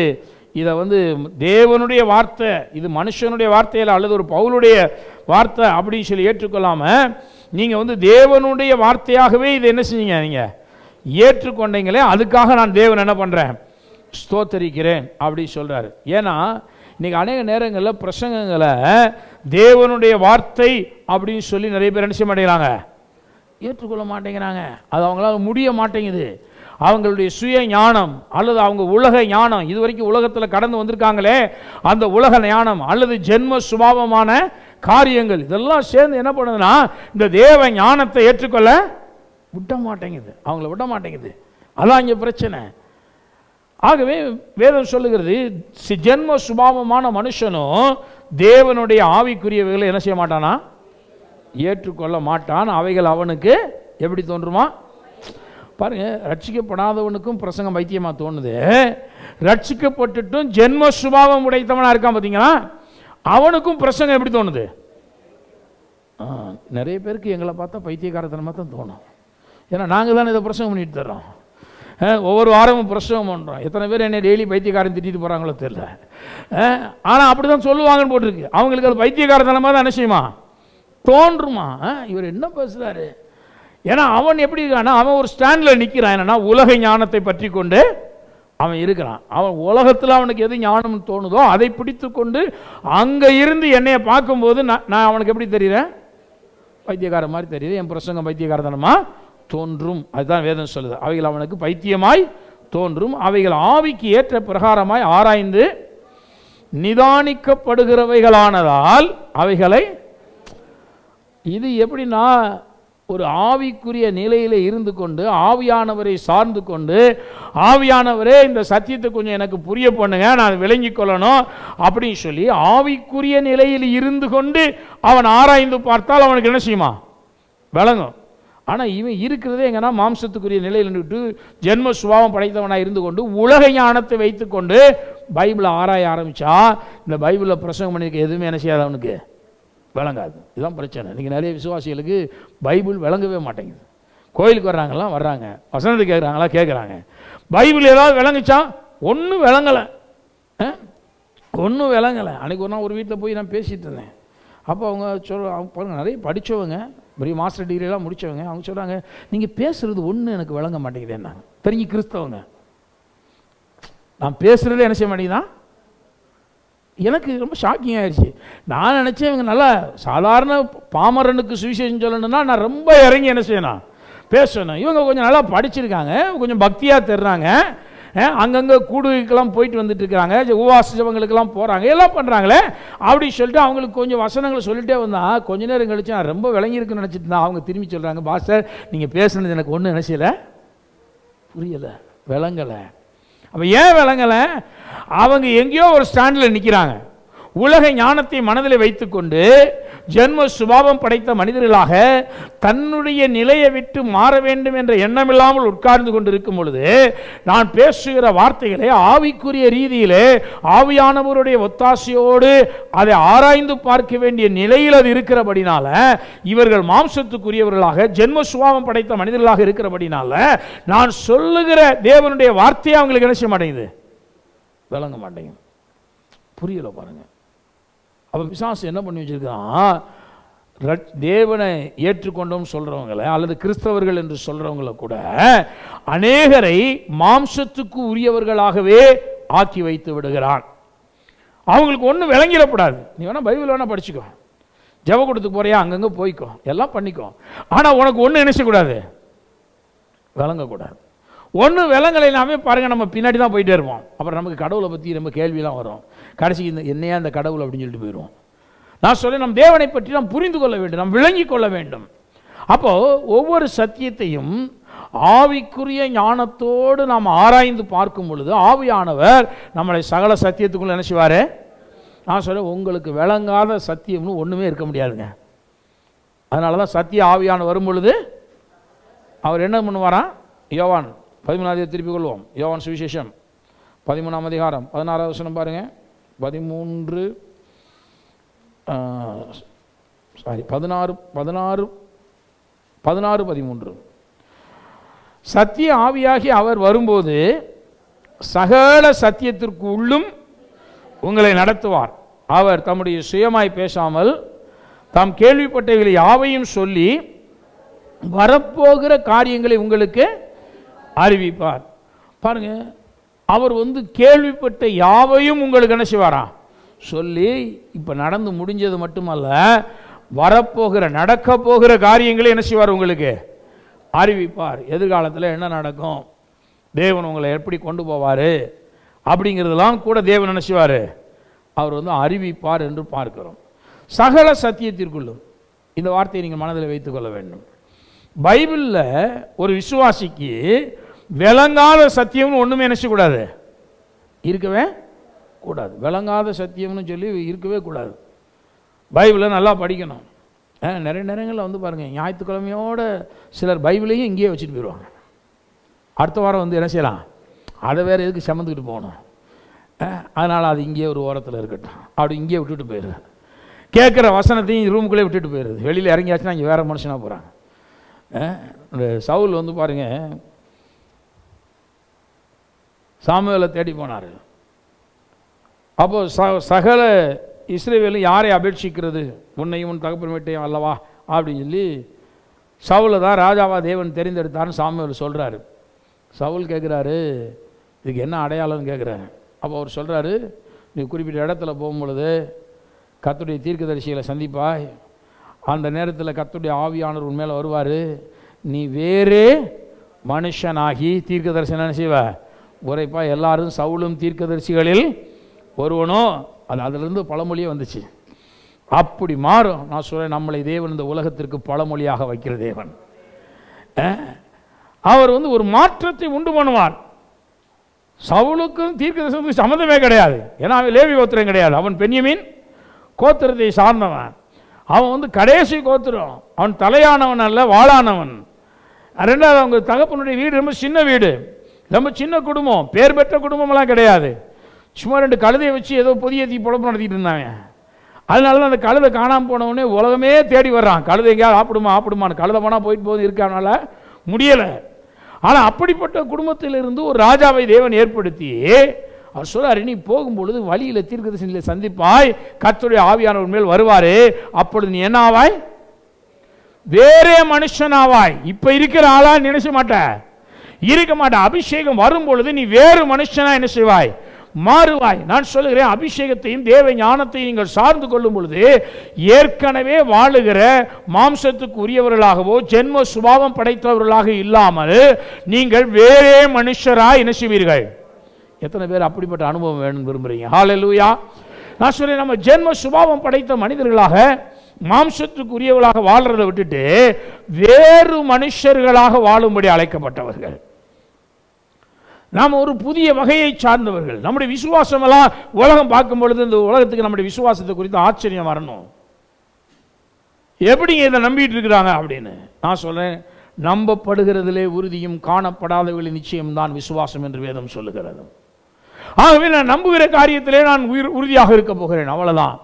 இதை வந்து தேவனுடைய வார்த்தை, இது மனுஷனுடைய வார்த்தையில் அல்லது ஒரு பவுலுடைய வார்த்தை அப்படின்னு சொல்லி ஏற்றுக்கொள்ளாமல் நீங்கள் வந்து தேவனுடைய வார்த்தையாகவே இதை என்ன செஞ்சீங்க, நீங்கள் ஏற்றுக்கொண்டீங்களே, அதுக்காக நான் தேவன் என்ன பண்ணுறேன், ஸ்தோத்தரிக்கிறேன் அப்படி சொல்கிறாரு. ஏன்னா இன்றைக்கி அநேக நேரங்களில் பிரசங்கங்களை தேவனுடைய வார்த்தை அப்படின்னு சொல்லி நிறைய பேர் என்ன செய்ய மாட்டேங்கிறாங்க, ஏற்றுக்கொள்ள மாட்டேங்கிறாங்க. அது அவங்களால முடிய மாட்டேங்குது. அவங்களுடைய சுய ஞானம் அல்லது அவங்க உலக ஞானம், இது வரைக்கும் உலகத்தில் கடந்து வந்திருக்காங்களே அந்த உலக ஞானம் அல்லது ஜென்ம சுபாவமான காரியங்கள் இதெல்லாம் சேர்ந்து என்ன பண்ணுதுன்னா இந்த தேவ ஞானத்தை ஏற்றுக்கொள்ள விட மாட்டேங்குது, அவங்கள விட மாட்டேங்குது. அதான் இங்கே பிரச்சனை. ஆகவே வேதம் சொல்லுகிறது, ஜென்ம சுபாவமான மனுஷனும் தேவனுடைய ஆவிக்குரியவைகளை என்ன செய்ய மாட்டானா, ஏற்றுக்கொள்ள மாட்டான். அவைகள் அவனுக்கு எப்படி தோன்றுமா பாருங்க. ரட்சிக்கப்படாதவனுக்கும் பிரசங்கம் பைத்தியமாக தோணுது, ரட்சிக்கப்பட்டுட்டும் ஜென்ம சுபாவம் உடைத்தவனாக இருக்கான் பார்த்தீங்களா, அவனுக்கும் பிரசங்கம் எப்படி தோணுது. நிறைய பேருக்கு எங்களை பார்த்தா பைத்தியக்காரத்தனமாக தான் தோணும். ஏன்னா நாங்கள் தானே இதை பிரசங்கம் பண்ணிட்டு தர்றோம், ஒவ்வொரு வாரமும் பிரசவம் பண்ணுறோம். எத்தனை பேர் என்னை டெய்லி பைத்தியக்காரன் திட்டிட்டு போகிறாங்களோ தெரியல, ஆனால் அப்படி தான் சொல்லுவாங்கன்னு போட்டிருக்கு. அவங்களுக்கு அது பைத்தியக்காரத்தனமாக தான் என்ன செய்யுமா தோன்றுமா, இவர் என்ன பேசுகிறாரு. ஏன்னா அவன் எப்படி இருக்கான்னா, அவன் ஒரு ஸ்டாண்டில் நிற்கிறான். என்னன்னா உலக ஞானத்தை பற்றி கொண்டு அவன் இருக்கிறான். அவன் உலகத்தில் அவனுக்கு எது ஞானம்னு தோணுதோ அதை பிடித்து கொண்டு அங்கே இருந்து என்னையை பார்க்கும்போது நான் அவனுக்கு எப்படி தெரியுறேன், பைத்தியக்கார மாதிரி தெரியுது, என் பிரசங்கம் பைத்தியக்காரத்தனமா தோன்றும். அதுதான் வேதம் சொல்லுது. அவைகள் அவனுக்கு பைத்தியமாய் தோன்றும், அவைகள் ஆவிக்கு ஏற்ற பிரகாரமாய் ஆராய்ந்து நிதானிக்கப்படுகிறவைகளானதால் அவைகளை. இது எப்படின்னா ஒரு ஆவிக்குரிய நிலையில் இருந்து கொண்டு ஆவியானவரை சார்ந்து கொண்டு, ஆவியானவரே இந்த சத்தியத்தை கொஞ்சம் எனக்கு புரிய பண்ணுங்க, நான் விளங்கி கொள்ளணும் அப்படின்னு சொல்லி ஆவிக்குரிய நிலையில் இருந்து கொண்டு அவன் ஆராய்ந்து பார்த்தால் அவனுக்கு என்ன செய்யுமா விளங்கும். ஆனால் இவன் இருக்கிறதே எங்கன்னா மாம்சத்துக்குரிய நிலையில் நின்றுட்டு ஜென்ம சுபாவம் படைத்தவனாக இருந்து கொண்டு உலக ஞானத்தை வைத்து கொண்டு பைபிளை ஆராய ஆரம்பித்தா இந்த பைபிளில் பிரசங்கம் பண்ணியிருக்க எதுவுமே என்ன செய்யாது, அவனுக்கு விளங்காது. இதுதான் பிரச்சனை. நீங்கள் நிறைய விசுவாசிகளுக்கு பைபிள் விளங்கவே மாட்டேங்குது. கோயிலுக்கு வர்றாங்களாம் வர்றாங்க, வசனத்தை கேட்குறாங்களா கேட்குறாங்க, பைபிள் ஏதாவது விளங்குச்சா ஒன்றும் விளங்கலை, ஒன்றும் விளங்கலை. அன்றைக்கி ஒரு நாள் ஒரு வீட்டில் போய் நான் பேசிகிட்டு இருந்தேன். அப்போ அவங்க அவங்க பாருங்கள் நிறைய படித்தவங்க, பெரிய மாஸ்டர் டிகிரியெல்லாம் முடித்தவங்க, அவங்க சொல்கிறாங்க நீங்கள் பேசுகிறது ஒன்று எனக்கு விளங்க மாட்டேங்குது. என்ன பெரிய கிறிஸ்தவங்க, நான் பேசுகிறதே என்ன செய்ய மாட்டேங்குதான். எனக்கு ரொம்ப ஷாக்கிங் ஆகிடுச்சு. நான் நினச்சேன் இவங்க நல்லா சாதாரண பாமரனுக்கு சுவிசேஷம் சொல்லணும்னா நான் ரொம்ப இறங்கி என்ன செய்யணும் பேசணும். இவங்க கொஞ்சம் நல்லா படிச்சிருக்காங்க, கொஞ்சம் பக்தியாக தெரிறாங்க, அங்கங்கே கூடுகைக்கெல்லாம் போயிட்டு வந்துட்டு இருக்கிறாங்க, உபவாச ஜெபங்களுக்கெல்லாம் போகிறாங்க, எல்லாம் பண்ணுறாங்களே அப்படின்னு சொல்லிட்டு அவங்களுக்கு கொஞ்சம் வசனங்களை சொல்லிட்டே வந்தால் கொஞ்ச நேரம் கழிச்சு நான் ரொம்ப விளங்கியிருக்குன்னு நினச்சிட்டு இருந்தேன். அவங்க திரும்பி சொல்கிறாங்க, பாஸ்டர் நீங்கள் பேசுனது எனக்கு ஒன்றும் நினைச்சல, புரியலை, விளங்கலை. அப்போ ஏன் விளங்கலை? அவங்க எங்கேயோ ஒரு ஸ்டாண்டில் நிற்கிறாங்க. உலக ஞானத்தை மனதில் வைத்துக்கொண்டு ஜென்ம சுபாவம் படைத்த மனிதர்களாக தன்னுடைய நிலையை விட்டு மாற வேண்டும் என்ற எண்ணமில்லாமல் உட்கார்ந்து கொண்டிருக்கும் பொழுது நான் பேசுகிற வார்த்தைகளை ஆவிக்குரிய ரீதியிலே ஆவியானவருடைய ஒத்தாசையோடு அதை ஆராய்ந்து பார்க்க வேண்டிய நிலையில் அது இருக்கிறபடினால, இவர்கள் மாம்சத்துக்குரியவர்களாக ஜென்ம சுபாவம் படைத்த மனிதர்களாக இருக்கிறபடினால நான் சொல்லுகிற தேவனுடைய வார்த்தையை அவங்களுக்கு என்ன செய்ய மாட்டேங்குது, விளங்க மாட்டேங்குது. புரியல பாருங்க. அப்போ பிசாசு என்ன பண்ணி வச்சிருக்கான், தேவனை ஏற்றுக்கொண்டோம் சொல்றவங்களை அல்லது கிறிஸ்தவர்கள் என்று சொல்றவங்களை கூட அநேகரை மாம்சத்துக்கு உரியவர்களாகவே ஆக்கி வைத்து விடுகிறான். அவங்களுக்கு ஒன்றும் விளங்கிடக்கூடாது. நீ வேணா பைபிள் வேணா படிச்சுக்கோ, ஜெபக்கூடத்துக்கு போறியா அங்கங்கே போய்க்கோ, எல்லாம் பண்ணிக்கோ, ஆனால் உனக்கு ஒன்றும் நினைச்சக்கூடாது, விளங்கக்கூடாது. ஒன்று விலங்கலைனாமே பாருங்கள், நம்ம பின்னாடி தான் போயிட்டே இருப்போம். அப்புறம் நமக்கு கடவுளை பற்றி ரொம்ப கேள்வியெல்லாம் வரும். கடைசி இந்த என்னையா இந்த கடவுள் அப்படின்னு சொல்லிட்டு போயிடுவோம். நான் சொல்ல நம் தேவனை பற்றி நாம் புரிந்து கொள்ள வேண்டும், நாம் விளங்கி கொள்ள வேண்டும். அப்போது ஒவ்வொரு சத்தியத்தையும் ஆவிக்குரிய ஞானத்தோடு நாம் ஆராய்ந்து பார்க்கும் பொழுது ஆவியானவர் நம்மளை சகல சத்தியத்துக்குள்ள என்ன செய்வார்? நான் சொல்ல உங்களுக்கு விளங்காத சத்தியம்னு ஒன்றுமே இருக்க முடியாதுங்க. அதனால தான் சத்திய ஆவியான வரும் பொழுது அவர் என்ன பண்ணுவாராம்? யோவான் 13 திருப்பிக் கொள்வோம். யோவான் சுவிசேஷம் 13 அதிகாரம் 16 வசனம் பாருங்க. 16 சத்திய ஆவியாகி அவர் வரும்போது சகல சத்தியத்திற்கு உள்ளும் உங்களை நடத்துவார். அவர் தம்முடைய சுயமாய் பேசாமல் தாம் கேள்விப்பட்டவைகளை யாவையும் சொல்லி வரப்போகிற காரியங்களை உங்களுக்கு அறிவிப்பார். பாருங்க, அவர் கேள்விப்பட்ட யாவையும் உங்களுக்கு என்ன செய்வாரா சொல்லி, இப்போ நடந்து முடிஞ்சது மட்டுமல்ல, வரப்போகிற நடக்க போகிற காரியங்களை என்ன செய்வார் உங்களுக்கு அறிவிப்பார். எதிர்காலத்தில் என்ன நடக்கும், தேவன் உங்களை எப்படி கொண்டு போவார் அப்படிங்கிறதெல்லாம் கூட தேவன் என்ன செய்வார், அவர் அறிவிப்பார் என்று பார்க்கிறோம். சகல சத்தியத்திற்குள்ளும் இந்த வார்த்தையை நீங்கள் மனதில் வைத்துக் கொள்ள வேண்டும். பைபிளில் ஒரு விசுவாசிக்கு விளங்காத சத்தியம்னு ஒன்றுமே நினைச்சக்கூடாது, இருக்கவே கூடாது. விளங்காத சத்தியம்னு சொல்லி இருக்கவே கூடாது. பைபிளை நல்லா படிக்கணும். நிறைய நேரங்களில் பாருங்கள், ஞாயிற்றுக்கிழமையோட சிலர் பைபிளையும் இங்கேயே வச்சுட்டு போயிடுவாங்க. அடுத்த வாரம் என்ன செய்யலாம், அதை வேறு எதுக்கு சுமந்துக்கிட்டு போகணும், அதனால் அது இங்கேயே ஒரு ஓரத்தில் இருக்கட்டும், அப்படி இங்கேயே விட்டுட்டு போயிடுது. கேட்குற வசனத்தையும் ரூமுக்குள்ளே விட்டுட்டு போயிடுது. வெளியில் இறங்கியாச்சுன்னா இங்கே வேறு மனுஷனாக போகிறாங்க. இந்த சவுல் பாருங்க, சாமுவேலை தேடி போனார். அப்போ சகல இஸ்ரவேலும் யாரை அபேட்சிக்கிறது, உன்னையும் உன் தகப்பன் வீட்டையும் அல்லவா அப்படின்னு சொல்லி சவுலை தான் ராஜாவா தேவன் தெரிந்தெடுத்தார்னு சாமுவேல் சொல்கிறாரு. சவுல் கேட்குறாரு, இதுக்கு என்ன அடையாளம்னு கேட்குறாரு. அப்போ அவர் சொல்கிறாரு, நீ குறிப்பிட்ட இடத்துல போகும்பொழுது கர்த்தருடைய தீர்க்கதரிசிகளை சந்திப்பாய், அந்த நேரத்தில் கர்த்தருடைய ஆவியானவர் உண்மையில வருவார், நீ வேறே மனுஷனாகி தீர்க்கதரிசனம் என்ன செய்வ உரைப்பா. எல்லாரும் சவுலும் தீர்க்கதரிசிகளில் ஒருவனோ, அதிலிருந்து பழமொழியே வந்துச்சு. அப்படி மாறும். நான் சொல்கிறேன், நம்மளை தேவன் இந்த உலகத்திற்கு பழமொழியாக வைக்கிற தேவன். அவர் ஒரு மாற்றத்தை உண்டு பண்ணுவார். சவுலுக்கும் தீர்க்கதரிசனத்துக்கு சம்மந்தமே கிடையாது. ஏன்னா அவன் லேவி கோத்திரம் கிடையாது, அவன் பென்யமீன் கோத்திரத்தை சார்ந்தவன். அவன் கடைசி கோத்திரம், அவன் தலையானவன் அல்ல, வாளானவன். ரெண்டாவது, அவங்க தகப்பனுடைய வீடு ரொம்ப சின்ன வீடு, ரொம்ப சின்ன குடும்பம், பேர் பெற்ற குடும்பமெல்லாம் கிடையாது. சும்மா 2 கழுதையை வச்சு ஏதோ புதிய பொழப்பு நடத்திட்டு இருந்தாங்க. அதனால தான் அந்த கழுதை காணாமல் போனவுடனே உலகமே தேடி வர்றான். கழுதை எங்கேயாவது ஆப்பிடுமான்னு. கழுதை போனால் போயிட்டு போது இருக்கனால முடியலை. ஆனால் அப்படிப்பட்ட குடும்பத்திலிருந்து ஒரு ராஜாவை தேவன் ஏற்படுத்தி அவர் சொல்றாரு, நீ போகும்பொழுது வழியில் தீர்க்கதரிசிகளை சந்திப்பாய், கர்த்தருடைய ஆவியானவர் மேல் வருவாரு, அப்பொழுது நீ என்ன ஆவாய், வேறே மனுஷனாவாய். இப்ப இருக்கிற ஆளா நினைச்ச மாட்ட, இருக்க மாட்ட. அபிஷேகம் வரும் பொழுது நீ வேறு மனுஷனா என்ன செய்வாய், மாறுவாய். நான் சொல்லுகிறேன், அபிஷேகத்தையும் தேவ ஞானத்தையும் நீங்கள் சார்ந்து கொள்ளும் பொழுது ஏற்கனவே வாழுகிற மாம்சத்துக்கு உரியவர்களாகவோ ஜென்ம சுபாவம் படைத்தவர்களாக இல்லாமல் நீங்கள் வேறே மனுஷராய் என்ன செய்வீர்கள், எத்தனை பேர் அப்படிப்பட்ட அனுபவம் வேணும்னு விரும்புகிறீங்க? ஹல்லேலூயா. நான் சொல்றேன், நம்ம ஜென்ம சுபாவம் படைத்த மனிதர்களாக மாம்சத்துக்குரியவர்களாக வாழ்றதை விட்டுட்டு வேறு மனுஷர்களாக வாழும்படி அழைக்கப்பட்டவர்கள். நாம் ஒரு புதிய வகையை சார்ந்தவர்கள். நம்முடைய விசுவாசம் எல்லாம் உலகம் பார்க்கும் பொழுது இந்த உலகத்துக்கு நம்முடைய விசுவாசத்தை குறித்து ஆச்சரியம் வரணும். எப்படிங்க இதை நம்பிட்டு இருக்கிறாங்க அப்படின்னு. நான் சொல்றேன், நம்பப்படுகிறதிலே உறுதியும் காணப்படாதவர்களின் நிச்சயம்தான் விசுவாசம் என்று வேதம் சொல்லுகிறது. ஆகவே நான் நம்புகிற காரியத்திலே நான் உறுதியாக இருக்க போகிறேன், அவ்வளவுதான்.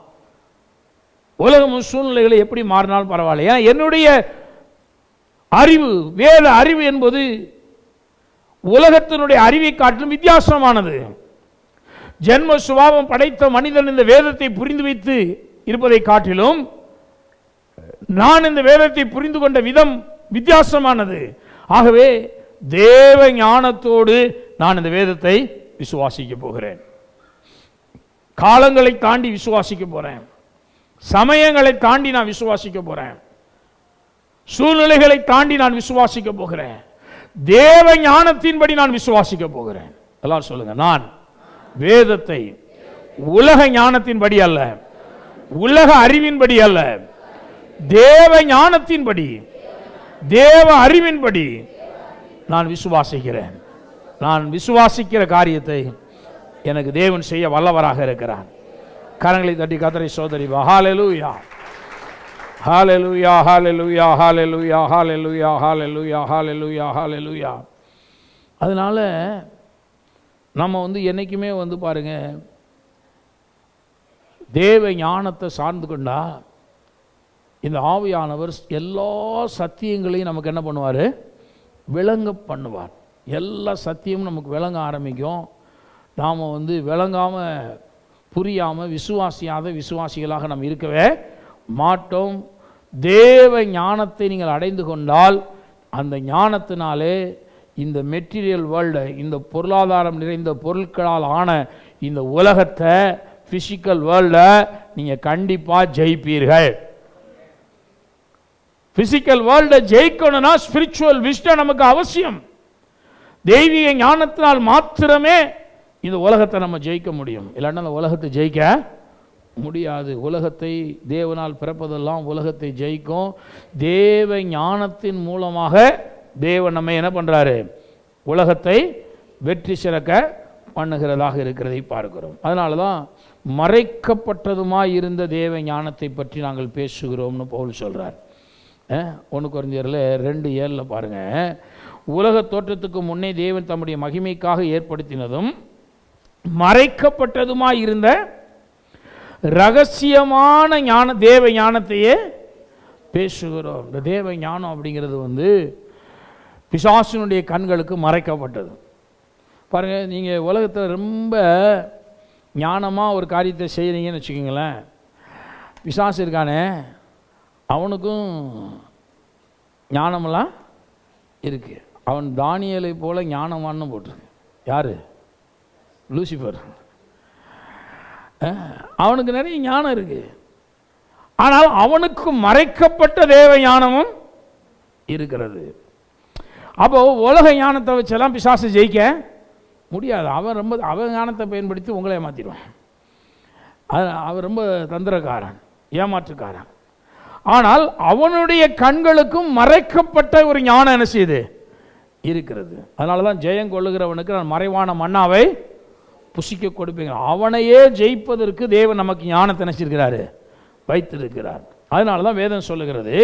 உலகமும் சூழ்நிலைகளை எப்படி மாறினாலும் பரவாயில்ல. ஏன்னா என்னுடைய அறிவு, வேத அறிவு என்பது உலகத்தினுடைய அறிவை காட்டிலும் வித்தியாசமானது. ஜென்ம சுபாவம் படைத்த மனிதன் இந்த வேதத்தை புரிந்து வைத்து இருப்பதை காட்டிலும் நான் இந்த வேதத்தை புரிந்து கொண்ட விதம் வித்தியாசமானது. ஆகவே தேவ ஞானத்தோடு நான் இந்த வேதத்தை விசுவாசிக்க போகிறேன். காலங்களை தாண்டி விசுவாசிக்க போறேன். சமயங்களை தாண்டி நான் விசுவாசிக்க போறேன். சூழ்நிலைகளை தாண்டி நான் விசுவாசிக்க போகிறேன். தேவ ஞானத்தின்படி நான் விசுவாசிக்க போகிறேன். எல்லாரும் சொல்லுங்க, நான் வேதத்தை உலக ஞானத்தின்படி அல்ல, உலக அறிவின்படி அல்ல, தேவ ஞானத்தின்படி, தேவ அறிவின்படி நான் விசுவாசிக்கிறேன். நான் விசுவாசிக்கிற காரியத்தை எனக்கு தேவன் செய்ய வல்லவராக இருக்கிறான். கரங்களை தட்டி கர்த்தரை சோதரிவா. ஹல்லேலூயா, ஹல்லேலூயா, ஹல்லேலூயா, ஹல்லேலூயா, ஹல்லேலூயா, ஹல்லேலூயா, ஹல்லேலூயா, ஹல்லேலூயா. அதனால நம்ம என்னைக்குமே பாருங்க, தேவ ஞானத்தை சார்ந்து கொண்டா இந்த ஆவியானவர் எல்லா சத்தியங்களையும் நமக்கு என்ன பண்ணுவார்? விளங்க பண்ணுவார். எல்லா சத்தியமும் நமக்கு விளங்க ஆரம்பிக்கும். நாம் விளங்காமல் புரியாமல் விசுவாசியாத விசுவாசிகளாக நாம் இருக்கவே மாட்டோம். தேவ ஞானத்தை நீங்கள் அடைந்து கொண்டால் அந்த ஞானத்தினாலே இந்த மெட்டீரியல் வேர்ல்டு, இந்த பொருளாதாரம் நிறைந்த பொருட்களால் ஆன இந்த உலகத்தை, பிசிக்கல் வேர்ல்டை நீங்கள் கண்டிப்பாக ஜெயிப்பீர்கள். பிசிக்கல் வேர்ல்டை ஜெயிக்கணும்னா ஸ்பிரிச்சுவல் விஸ்டம் நமக்கு அவசியம். தெய்வீக ஞானத்தினால் மாத்திரமே இந்த உலகத்தை நம்ம ஜெயிக்க முடியும். இல்லைன்னா அந்த உலகத்தை ஜெயிக்க முடியாது. உலகத்தை தேவனால் பிறப்பதெல்லாம் உலகத்தை ஜெயிக்கும். தேவ ஞானத்தின் மூலமாக தேவன் நம்ம என்ன பண்றாரு? உலகத்தை வெற்றி சிறக்க பண்ணுகிறதாக இருக்கிறதை பார்க்கிறோம். அதனால தான் மறைக்கப்பட்டதுமாய் இருந்த தேவ ஞானத்தை பற்றி நாங்கள் பேசுகிறோம்னு பவுல் சொல்றார். 1 கொரிந்தியரில் 2:7 பாருங்க, உலக தோற்றத்துக்கு முன்னே தேவன் தம்முடைய மகிமைக்காக ஏற்படுத்தினதும் மறைக்கப்பட்டதுமாய் இருந்த ரகசியமான ஞான தேவ ஞானத்தையே பேசுகிறோம். இந்த தேவ ஞானம் அப்படிங்கிறது பிசாசினுடைய கண்களுக்கு மறைக்கப்பட்டது. பாருங்க, நீங்கள் உலகத்தில் ரொம்ப ஞானமாக ஒரு காரியத்தை செய்கிறீங்கன்னு வச்சுக்கோங்களேன், பிசாசு இருக்கானே அவனுக்கும் ஞானமெல்லாம் இருக்கு. அவன் தானியேலை போல ஞானமான்னு போட்டிருக்கு. யாரு? லூசிஃபர். அவனுக்கு நிறைய ஞானம் இருக்கு. ஆனால் அவனுக்கு மறைக்கப்பட்ட தேவ ஞானமும் இருக்கிறது. அப்போ உலக ஞானத்தை வச்செல்லாம் பிசாசு ஜெயிக்க முடியாது. அவன் ஞானத்தை பயன்படுத்தி உங்களை ஏமாத்திடுவான். அவன் ரொம்ப தந்திரக்காரன், ஏமாற்றுக்காரன். ஆனால் அவனுடைய கண்களுக்கும் மறைக்கப்பட்ட ஒரு ஞானம் என்ன செய்யுது? இருக்கிறது. அதனால தான் ஜெயம் கொள்ளுகிறவனுக்கு நான் மறைவான மன்னாவை புசிக்க கொடுப்பீங்க. அவனையே ஜெயிப்பதற்கு தேவன் நமக்கு ஞானத்தை நினைச்சிருக்கிறாரு, வைத்திருக்கிறார். அதனால தான் வேதம் சொல்லுகிறது,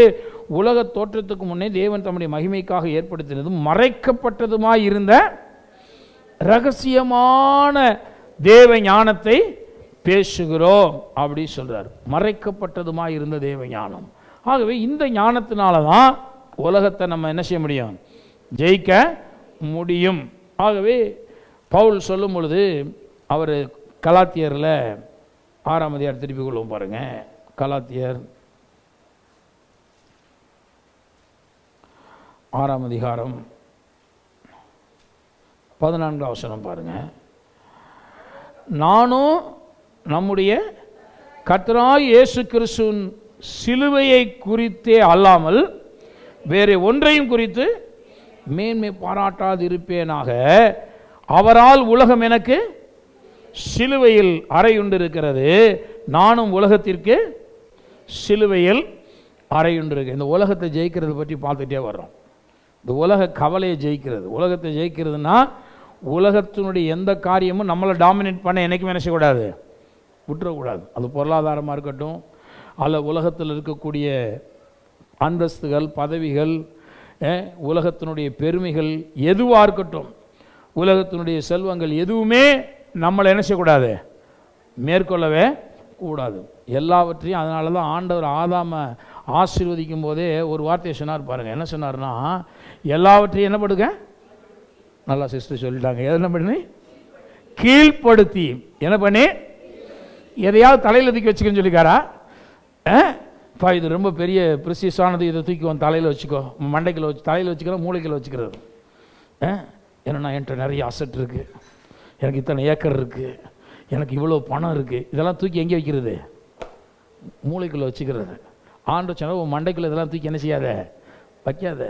உலக தோற்றத்துக்கு முன்னே தேவன் தம்முடைய மகிமைக்காக ஏற்படுத்தினதும் மறைக்கப்பட்டதுமாய் இருந்த ரகசியமான தேவ ஞானத்தை பேசுகிறோம் அப்படி சொல்றார். மறைக்கப்பட்டதுமாய் இருந்த தேவ ஞானம். ஆகவே இந்த ஞானத்தினால தான் உலகத்தை நம்ம என்ன செய்ய முடியும்? ஜெயிக்க முடியும். ஆகவே பவுல் சொல்லும் பொழுது அவர் கலாத்தியரில் 6ஆம் அதிகாரம் திருப்பி கொள்வோம் பாருங்க. கலாத்தியர் 6ஆம் அதிகாரம் 14ஆம் வசனம் பாருங்க. நானும் நம்முடைய கர்த்தராகிய இயேசு கிறிஸ்துவின் சிலுவையை குறித்தே அல்லாமல் வேறு ஒன்றையும் குறித்து மேன்மை பாராட்டாது இருப்பேனாக. அவரால் உலகம் எனக்கு சிலுவையில் அறையுண்டிருக்கிறது, நானும் உலகத்திற்கு சிலுவையில் அறையுண்டிருக்கேன். இந்த உலகத்தை ஜெயிக்கிறது பற்றி பார்த்துட்டே வர்றோம். இந்த உலக கவலையை ஜெயிக்கிறது. உலகத்தை ஜெயிக்கிறதுனா உலகத்தினுடைய எந்த காரியமும் நம்மளை டாமினேட் பண்ண என்றைக்குமே என்ன செய்யக்கூடாது, விட்டுறக்கூடாது. அது பொருளாதாரமாக இருக்கட்டும், அல்ல உலகத்தில் இருக்கக்கூடிய அந்தஸ்துகள், பதவிகள், உலகத்தினுடைய பெருமைகள் எதுவாக இருக்கட்டும், உலகத்தினுடைய செல்வங்கள் எதுவுமே நம்மளை என்ன செய்யக்கூடாது, மேற்கொள்ளவே கூடாது. எல்லாவற்றையும் அதனால தான் ஆண்டவர் ஆதாமை ஆசீர்வதிக்கும் போதே ஒரு வார்த்தையை சொன்னார் பாருங்கள். என்ன சொன்னார்னா, எல்லாவற்றையும் என்ன பண்ணுங்க, நல்லா சிஸ்டர் சொல்லிட்டாங்க, என்ன பண்ணி கீழ்ப்படுத்தி என்ன பண்ணி, எதையாவது தலையில் தூக்கி வச்சுக்கன்னு சொல்லிக்காரா? இப்போ இது ரொம்ப பெரிய ப்ரிசியஸானது, இதை தூக்கி உன் தலையில் வச்சுக்கோ, மண்டைக்கில் வச்சு தலையில் வச்சுக்கிறோம், மூளைக்கில் வச்சுக்கிறது. ஏன்னா என்கிட்ட நிறைய அசட் இருக்குது, எனக்கு இத்தனை ஏக்கர் இருக்குது, எனக்கு இவ்வளோ பணம் இருக்குது, இதெல்லாம் தூக்கி எங்கே வைக்கிறது, மூளைக்குள்ளே வச்சுக்கிறது. ஆண்டு சொன்னால் உன் மண்டைக்குள்ளே இதெல்லாம் தூக்கி என்ன செய்யாத, வைக்காத,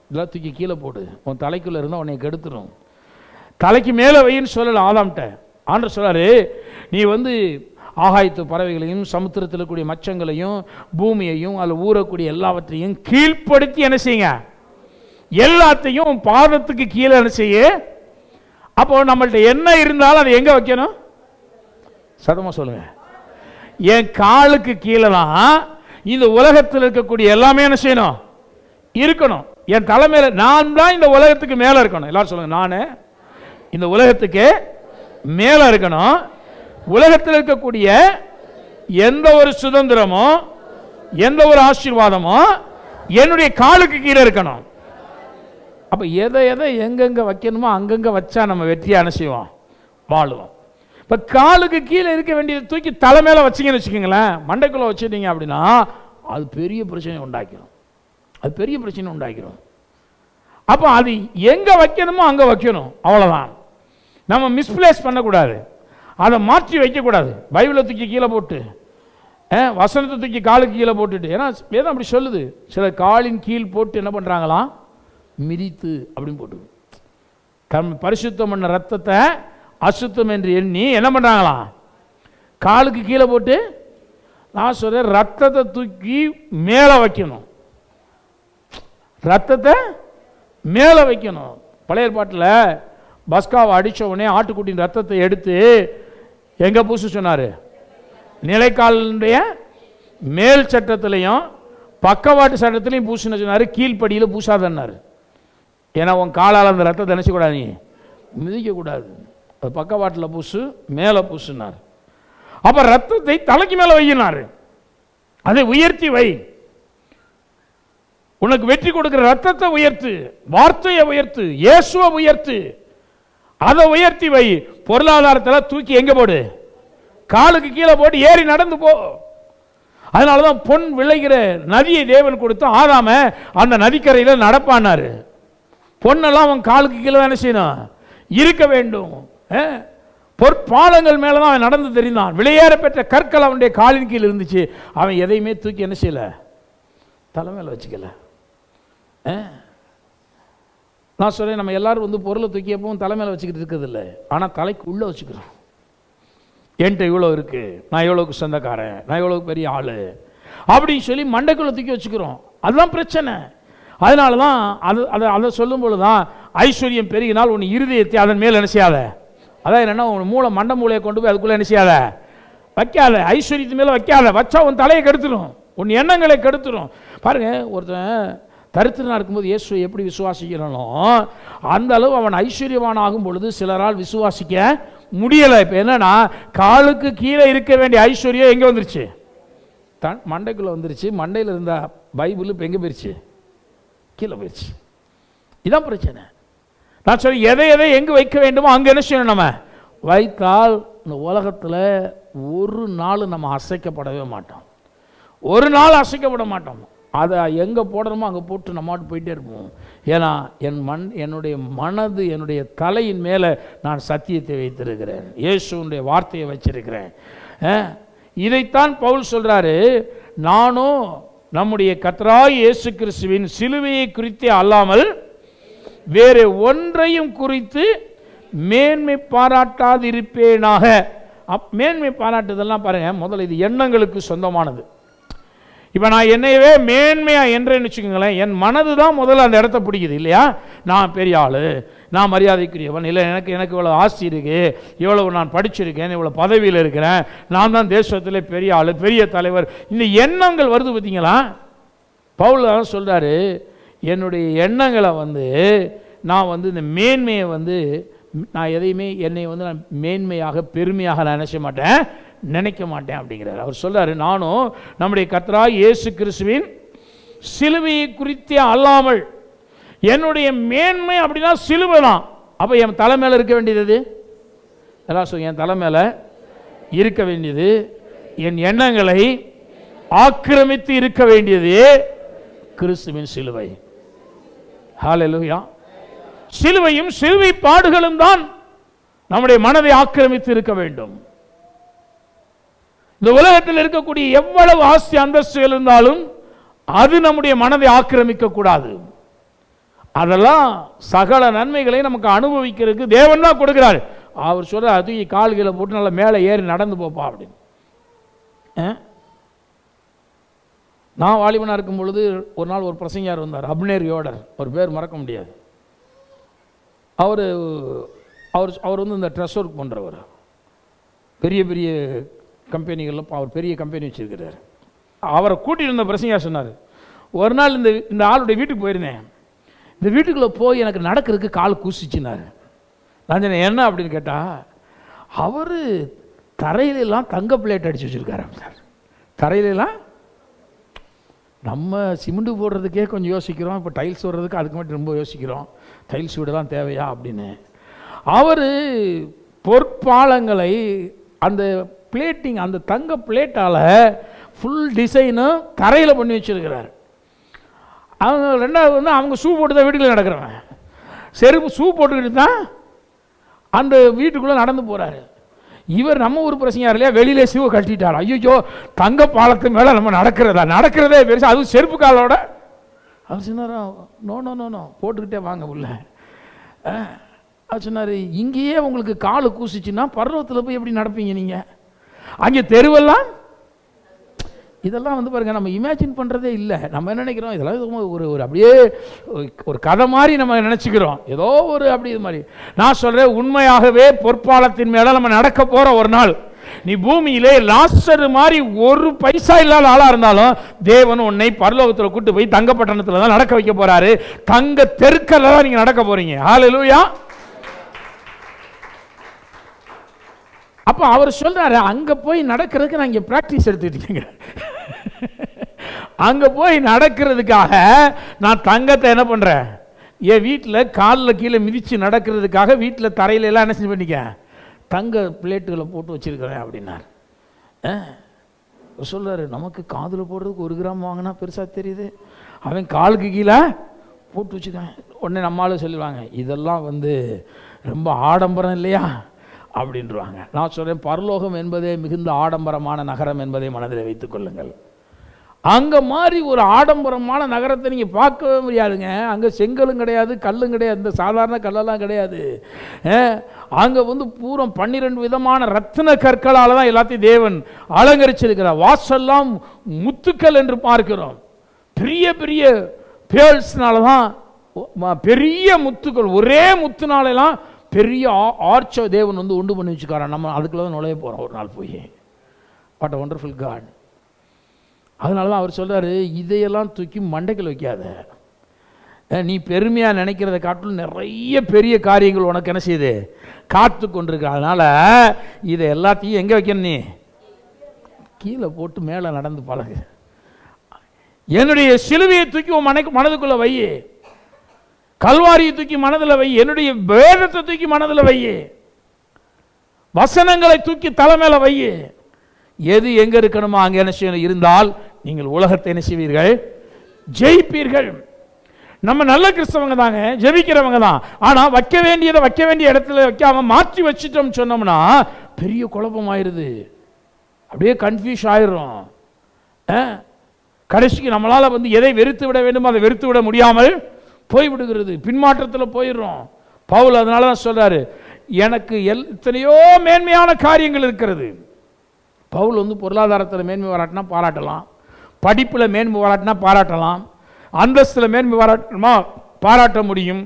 இதெல்லாம் தூக்கி கீழே போடு, உன் தலைக்குள்ளே இருந்தால் உன்னை கெடுத்துடும். தலைக்கு மேலே வைன்னு சொல்லலை ஆதாம்கிட்ட. ஆண்டு சொல்லாரு, நீ வந்து ஆகாயத்து பறவைகளையும் சமுத்திரத்தில் இருக்கக்கூடிய மச்சங்களையும் பூமியையும் அதில் ஊறக்கூடிய எல்லாவற்றையும் கீழ்ப்படுத்தி என்ன செய்யுங்க, எல்லாத்தையும் பாதத்துக்கு கீழே என்ன செய்ய. அப்போ நம்மள்ட்ட என்ன இருந்தாலும் அதை எங்கே வைக்கணும், சத்தமாக சொல்லுங்க, என் காலுக்கு கீழே தான் இந்த உலகத்தில் இருக்கக்கூடிய எல்லாமே என்ன செய்யணும், இருக்கணும். என் தலைமையில் நான் தான் இந்த உலகத்துக்கு மேலே இருக்கணும். எல்லாரும் சொல்லுங்க, நான் இந்த உலகத்துக்கு மேலே இருக்கணும். உலகத்தில் இருக்கக்கூடிய எந்த ஒரு சுதந்திரமோ எந்த ஒரு ஆசீர்வாதமோ என்னுடைய காலுக்கு கீழே இருக்கணும். அப்போ எதை எதை எங்கெங்கே வைக்கணுமோ அங்கங்கே வச்சா நம்ம வெற்றியை அனுசைவோம், வாழுவோம். இப்போ காலுக்கு கீழே இருக்க வேண்டியதை தூக்கி தலை மேலே வச்சிங்கன்னு வச்சுக்கோங்களேன், மண்டைக்குள்ளே வச்சுட்டீங்க அப்படின்னா அது பெரிய பிரச்சனை உண்டாக்கிடும், அது பெரிய பிரச்சனை உண்டாக்கிடும். அப்போ அது எங்கே வைக்கணுமோ அங்கே வைக்கணும், அவ்வளோதான். நம்ம மிஸ்பிளேஸ் பண்ணக்கூடாது, அதை மாற்றி வைக்கக்கூடாது. பைபிளை தூக்கி கீழே போட்டு வசனத்தை தூக்கி காலுக்கு கீழே போட்டுட்டு, ஏன்னா வேதம் அப்படி சொல்லுது, சில காலின் கீழ் போட்டு என்ன பண்ணுறாங்களாம், மிதித்து அப்படின்னு போட்டு தம் பரிசுத்தம் பண்ண ரத்தத்தை அசுத்தம் என்று எண்ணி என்ன பண்ணுறாங்களாம், காலுக்கு கீழே போட்டு. நான் சொல்கிறேன், ரத்தத்தை தூக்கி மேலே வைக்கணும், ரத்தத்தை மேலே வைக்கணும். பழைய ஏற்பாட்டில் பஸ்காவை அடித்த உடனே ஆட்டுக்குட்டியின் ரத்தத்தை எடுத்து எங்கே பூச சொன்னார், நிலைக்காலுடைய மேல் சட்டத்திலையும் பக்கவாட்டு சட்டத்திலையும் பூசின சொன்னார், கீழ்ப்படியில் பூசாதன்னார். ஏன்னா உன் காலால் அந்த ரத்தத்தை நினச்சக்கூடாது, நீ மிதிக்கக்கூடாது, அது பக்கவாட்டில் பூசு, மேலே பூசுனார். அப்போ ரத்தத்தை தலைக்கு மேலே வையினார், அதை உயர்த்தி வை, உனக்கு வெற்றி கொடுக்கிற ரத்தத்தை உயர்த்து, வார்த்தையை உயர்த்து, இயேசுவை உயர்த்து, அதை உயர்த்தி வை. பொருளாதாரத்தில் தூக்கி எங்கே போடு, காலுக்கு கீழே போட்டு ஏறி நடந்து போ. அதனால தான் பொன் விளைகிற நதியை தேவன் கொடுத்து ஆதாம அந்த நதிக்கரையில் நடப்பானாரு. பொன்னெல்லாம் அவன் காலுக்கு கீழே என்ன செய்யணும், இருக்க வேண்டும். பொற்பாலங்கள் மேலே தான் அவன் நடந்து தெரிந்தான். விளையாட பெற்ற கற்கள் அவனுடைய காலின் கீழ் இருந்துச்சு. அவன் எதையுமே தூக்கி என்ன செய்யலை, தலைமையில் வச்சுக்கல. நான் சொல்கிறேன், நம்ம எல்லாரும் வந்து பொருளை தூக்கி எப்பவும் தலைமையில் வச்சுக்கிட்டு இருக்கிறதில்ல, ஆனால் தலைக்கு உள்ளே வச்சுக்கிறோம். என்கிட்ட இவ்வளோ இருக்குது, நான் எவ்வளோக்கு சொந்தக்காரன், நான் எவ்வளோக்கு பெரிய ஆள் அப்படின்னு சொல்லி மண்டைக்குள்ளே தூக்கி வச்சுக்கிறோம். அதுதான் பிரச்சனை. அதனால தான் அதை சொல்லும்போது தான் ஐஸ்வர்யம் பெருகினால் உன் இருதயத்தை அதன் மேல் என்ன செய்யாத, அதான் என்னென்னா உன் மூளை மண்டை மூளையை கொண்டு போய் அதுக்குள்ளே என்ன செய்யாத, வைக்காத, ஐஸ்வர்யத்து மேலே வைக்காத. வச்சா உன் தலையை கெடுத்துடும், உன் எண்ணங்களை கெடுத்துடும். பாருங்கள், ஒருத்தன் தரித்திரனாக இருக்கும்போது இயேசுவை எப்படி விசுவாசிக்கிறானோ அந்த அளவு அவன் ஐஸ்வர்யவான் ஆகும் பொழுது சிலரால் விசுவாசிக்க முடியலை. இப்போ என்னன்னா, காலுக்கு கீழே இருக்க வேண்டிய ஐஸ்வர்யம் எங்கே வந்துருச்சு, மண்டைக்குள்ளே வந்துருச்சு. மண்டையில் இருந்த பைபிள் இப்போ எங்கே போயிடுச்சு, கீழே போயிடுச்சு. இதான் பிரச்சனை. நான் சொல்லி எதை எதை எங்கே வைக்க வேண்டுமோ அங்கே என்ன செய்யணும், நம்ம வைத்தால் இந்த உலகத்தில் ஒரு நாள் நம்ம அசைக்கப்படவே மாட்டோம், ஒரு நாள் அசைக்கப்பட மாட்டோம். அதை எங்கே போடணுமோ அங்கே போட்டு நம்மாட்டு போயிட்டே இருப்போம். ஏன்னா என்னுடைய மனது, என்னுடைய தலையின் மேலே நான் சத்தியத்தை வைத்திருக்கிறேன், இயேசுனுடைய வார்த்தையை வச்சிருக்கிறேன். இதைத்தான் பவுல் சொல்கிறாரு, நானும் நம்முடைய கர்த்தராகிய இயேசு கிறிஸ்துவின் சிலுவையை குறித்தே அல்லாமல் வேறு ஒன்றையும் குறித்து மேன்மை பாராட்டாதிருப்பேனாக. மேன்மை பாராட்டுதெல்லாம் பாருங்க, முதல்ல இது எண்ணங்களுக்கு சொந்தமானது. இப்போ நான் என்னையவே மேன்மையா என்றேன்னு வச்சுக்கோங்களேன், என் மனது தான் முதல்ல அந்த இடத்த பிடிக்குது இல்லையா. நான் பெரிய ஆள், நான் மரியாதைக்குரியவன், இல்லை எனக்கு இவ்வளோ ஆஸ்தி இருக்கு, இவ்வளவு நான் படிச்சிருக்கேன், இவ்வளோ பதவியில் இருக்கிறேன், நான் தான் தேசத்தில் பெரிய ஆள், பெரிய தலைவர், இந்த எண்ணங்கள் வருது பார்த்தீங்களா. பவுல் தான் சொல்கிறாரு, என்னுடைய எண்ணங்களை நான் இந்த மேன்மையை நான் எதையுமே என்னை நான் மேன்மையாக பெருமையாக நான் நினைக்க மாட்டேன் அப்படிங்கிறார். அவர் சொல்றாரு, நானும் நம்முடைய கர்த்தராகிய இயேசு கிறிஸ்துவின் சிலுவையை குறித்தே அல்லாமல் என்னுடைய மேன்மை அப்படின்னா சிலுவை தான். அப்போ என் தலை மேலே இருக்க வேண்டியது எல்லாம் என் தலை மேலே இருக்க வேண்டியது, என் எண்ணங்களை ஆக்கிரமித்து இருக்க வேண்டியது கிறிஸ்துவின் சிலுவை. ஹல்லேலூயா. சிலுவையும் சிலுவை பாடுகளும் தான் நம்முடைய மனதை ஆக்கிரமித்து இருக்க வேண்டும். இந்த உலகத்தில் இருக்கக்கூடிய எவ்வளவு ஆஸ்தி அந்தஸ்துகள் இருந்தாலும் அது நம்முடைய மனதை ஆக்கிரமிக்க கூடாது. அதெல்லாம் சகல நன்மைகளை நமக்கு அனுபவிக்கிறதுக்கு தேவன் தான் கொடுக்கிறார். அவர் சொல்ற அது கால்களை போட்டு நல்லா மேலே ஏறி நடந்து போப்பா அப்படின்னு. நான் வாலிபனாக இருக்கும் பொழுது ஒரு நாள் ஒரு பிரசங்கியார் வந்தார், அப்னேர் யோடர், ஒரு பேர் மறக்க முடியாது. அவர் அவர் அவர் இந்த ட்ரெஸ் ஒர்க் பண்ணுறவர், பெரிய பெரிய கம்பெனிகளில் அவர் பெரிய கம்பெனி வச்சுருக்கிறார். அவரை கூட்டிகிட்டு இருந்த பிரசங்கியார் சொன்னார், ஒரு நாள் இந்த ஆளுடைய வீட்டுக்கு போயிருந்தேன், இந்த வீட்டுக்குள்ளே போய் எனக்கு நடக்கிறதுக்கு கால் கூசிச்சுனார். நான் சொன்னேன் என்ன அப்படின்னு கேட்டால், அவர் தரையிலெல்லாம் தங்க பிளேட் அடித்து வச்சுருக்காரு அப்படின்னார். தரையிலெல்லாம் நம்ம சிமெண்ட் போடுறதுக்கே கொஞ்சம் யோசிக்கிறோம், இப்போ டைல்ஸ் போடுறதுக்கு அதுக்கு மட்டும் ரொம்ப யோசிக்கிறோம், டைல்ஸ் வீடெல்லாம் தேவையா அப்படின்னு. அவர் பொற்பாலங்களை அந்த பிளேட்டிங், அந்த தங்க பிளேட்டால் ஃபுல் டிசைனும் தரையில் பண்ணி வச்சுருக்கிறார். அவங்க ரெண்டாவது அவங்க ஷூ போட்டு தான் வீட்டுக்குள்ளே நடக்கிறவன், செருப்பு ஷூ போட்டுக்கிட்டு தான் அந்த வீட்டுக்குள்ளே நடந்து போகிறாரு. இவர் நம்ம ஊர் பிரச்சனையா இல்லையா, வெளியிலே ஷூவை கட்டிட்டார். ஐயோ தங்க பாலத்து மேலே நம்ம நடக்கிறதே பெருசு, அதுவும் செருப்பு காலோட. அவர் சொன்னார், நோ நோ நோ நோ போட்டுக்கிட்டே வாங்க உள்ள. அவர் சொன்னார், இங்கேயே உங்களுக்கு காலு கூசிச்சுன்னா பர்வத்தில் போய் எப்படி நடப்பீங்க நீங்கள்? அங்கே தெருவெல்லாம் இதெல்லாம் பாருங்க, நம்ம இமேஜின் பண்ணுறதே இல்லை. நம்ம என்ன நினைக்கிறோம், இதெல்லாம் ஒரு அப்படியே ஒரு கதை மாதிரி நம்ம நினச்சிக்கிறோம், ஏதோ ஒரு அப்படி இது மாதிரி. நான் சொல்கிறேன், உண்மையாகவே பொற்பாலத்தின் மேலே நம்ம நடக்க போகிற ஒரு நாள், நீ பூமியிலே லாசர் மாதிரி ஒரு பைசா இல்லாத ஆளாக இருந்தாலும் தேவன் உன்னை பரலோகத்தில் கூட்டு போய் தங்கப்பட்டணத்தில் தான் நடக்க வைக்க போகிறாரு. தங்க தெருக்கல்ல தான் நீங்கள் நடக்க போகிறீங்க. ஹல்லேலூயா. அப்போ அவர் சொல்றாரு, அங்கே போய் நடக்கிறதுக்கு நான் இங்கே ப்ராக்டிஸ் எடுத்துக்கிட்டீங்க, அங்கே போய் நடக்கிறதுக்காக நான் தங்கத்தை என்ன பண்ணுறேன், என் வீட்டில் காலில் கீழே மிதித்து நடக்கிறதுக்காக வீட்டில் தரையில எல்லாம் என்ன செஞ்சு பண்ணிக்க தங்க பிளேட்டுகளை போட்டு வச்சுருக்கிறேன் அப்படின்னார். சொல்கிறாரு, நமக்கு காதில் போடுறதுக்கு 1 கிராம் வாங்கினா பெருசாக தெரியுது, அவன் காலுக்கு கீழே போட்டு வச்சுக்கேன். உடனே நம்மளால சொல்லுவாங்க, இதெல்லாம் ரொம்ப ஆடம்பரம் இல்லையா அப்படின்றாங்க. நான் சொல்கிறேன், பரலோகம் என்பதே மிகுந்த ஆடம்பரமான நகரம் என்பதை மனதில் வைத்துக் கொள்ளுங்கள். அங்கே மாதிரி ஒரு ஆடம்பரமான நகரத்தை நீங்கள் பார்க்கவே முடியாதுங்க. அங்கே செங்கலும் கிடையாது, கல்லும் கிடையாது, இந்த சாதாரண கல்லெல்லாம் கிடையாது. அங்கே பூரா 12 விதமான ரத்தின கற்களால் தான் எல்லாத்தையும் தேவன் அலங்கரிச்சிருக்கிறார். வாசல்லாம் முத்துக்கள் என்று பார்க்கிறோம். பெரிய பெரிய பேர்ஸ்னால தான், பெரிய முத்துக்கள், ஒரே முத்துனாலெல்லாம் பெரிய ஆர்ச்சை தேவன் உண்டு பண்ணி வச்சுக்காரன். நம்ம அதுக்குள்ள தான் நுழைய போகிறோம் ஒரு நாள் போய். What a wonderful God. அதனால தான் அவர் சொல்கிறாரு, இதையெல்லாம் தூக்கி மண்டைக்கில் வைக்காத, நீ பெருமையாக நினைக்கிறத காட்டிலும் நிறைய பெரிய காரியங்கள் உனக்கு என்ன செய்யுது காத்து கொண்டிருக்க. அதனால் இதை எல்லாத்தையும் எங்கே வைக்கணும், நீ கீழே போட்டு மேலே நடந்து பழகு. என்னுடைய சிலுவையை தூக்கி உன் மனதுக்குள்ளே வை, கல்வாரியை தூக்கி மனதில் வை, என்னுடைய வேதத்தை தூக்கி மனதில் வை, வசனங்களை தூக்கி தலைமையில வை. எது எங்க இருக்கணுமோ அங்கே என்ன செய்யணும் இருந்தால் நீங்கள் உலகத்தை என்ன செய்வீர்கள், ஜெயிப்பீர்கள். நம்ம நல்ல கிறிஸ்தவங்க தாங்க, ஜெபிக்கிறவங்க தான். ஆனால் வைக்க வேண்டியதை வைக்க வேண்டிய இடத்துல வைக்காம மாற்றி வச்சுட்டோம் சொன்னோம்னா பெரிய குழப்பமாயிருது, அப்படியே கன்ஃபியூஸ் ஆயிரும். கடைசிக்கு நம்மளால் எதை வெறுத்து விட வேண்டுமோ அதை வெறுத்து விட முடியாமல் போய்விடுகிறது, பின்மாற்றத்தில் போயிடுறோம். பவுல் அதனால தான் சொல்றாரு, எனக்கு எத்தனையோ மேன்மையான காரியங்கள் இருக்கிறது. பவுல் வந்து பொருளாதாரத்தில் மேன்மை பாராட்டினா பாராட்டலாம், படிப்பில் மேன்மை பாராட்டினா பாராட்டலாம், அந்தஸ்தில் மேன்மை பாராட்டணுமா பாராட்ட முடியும்.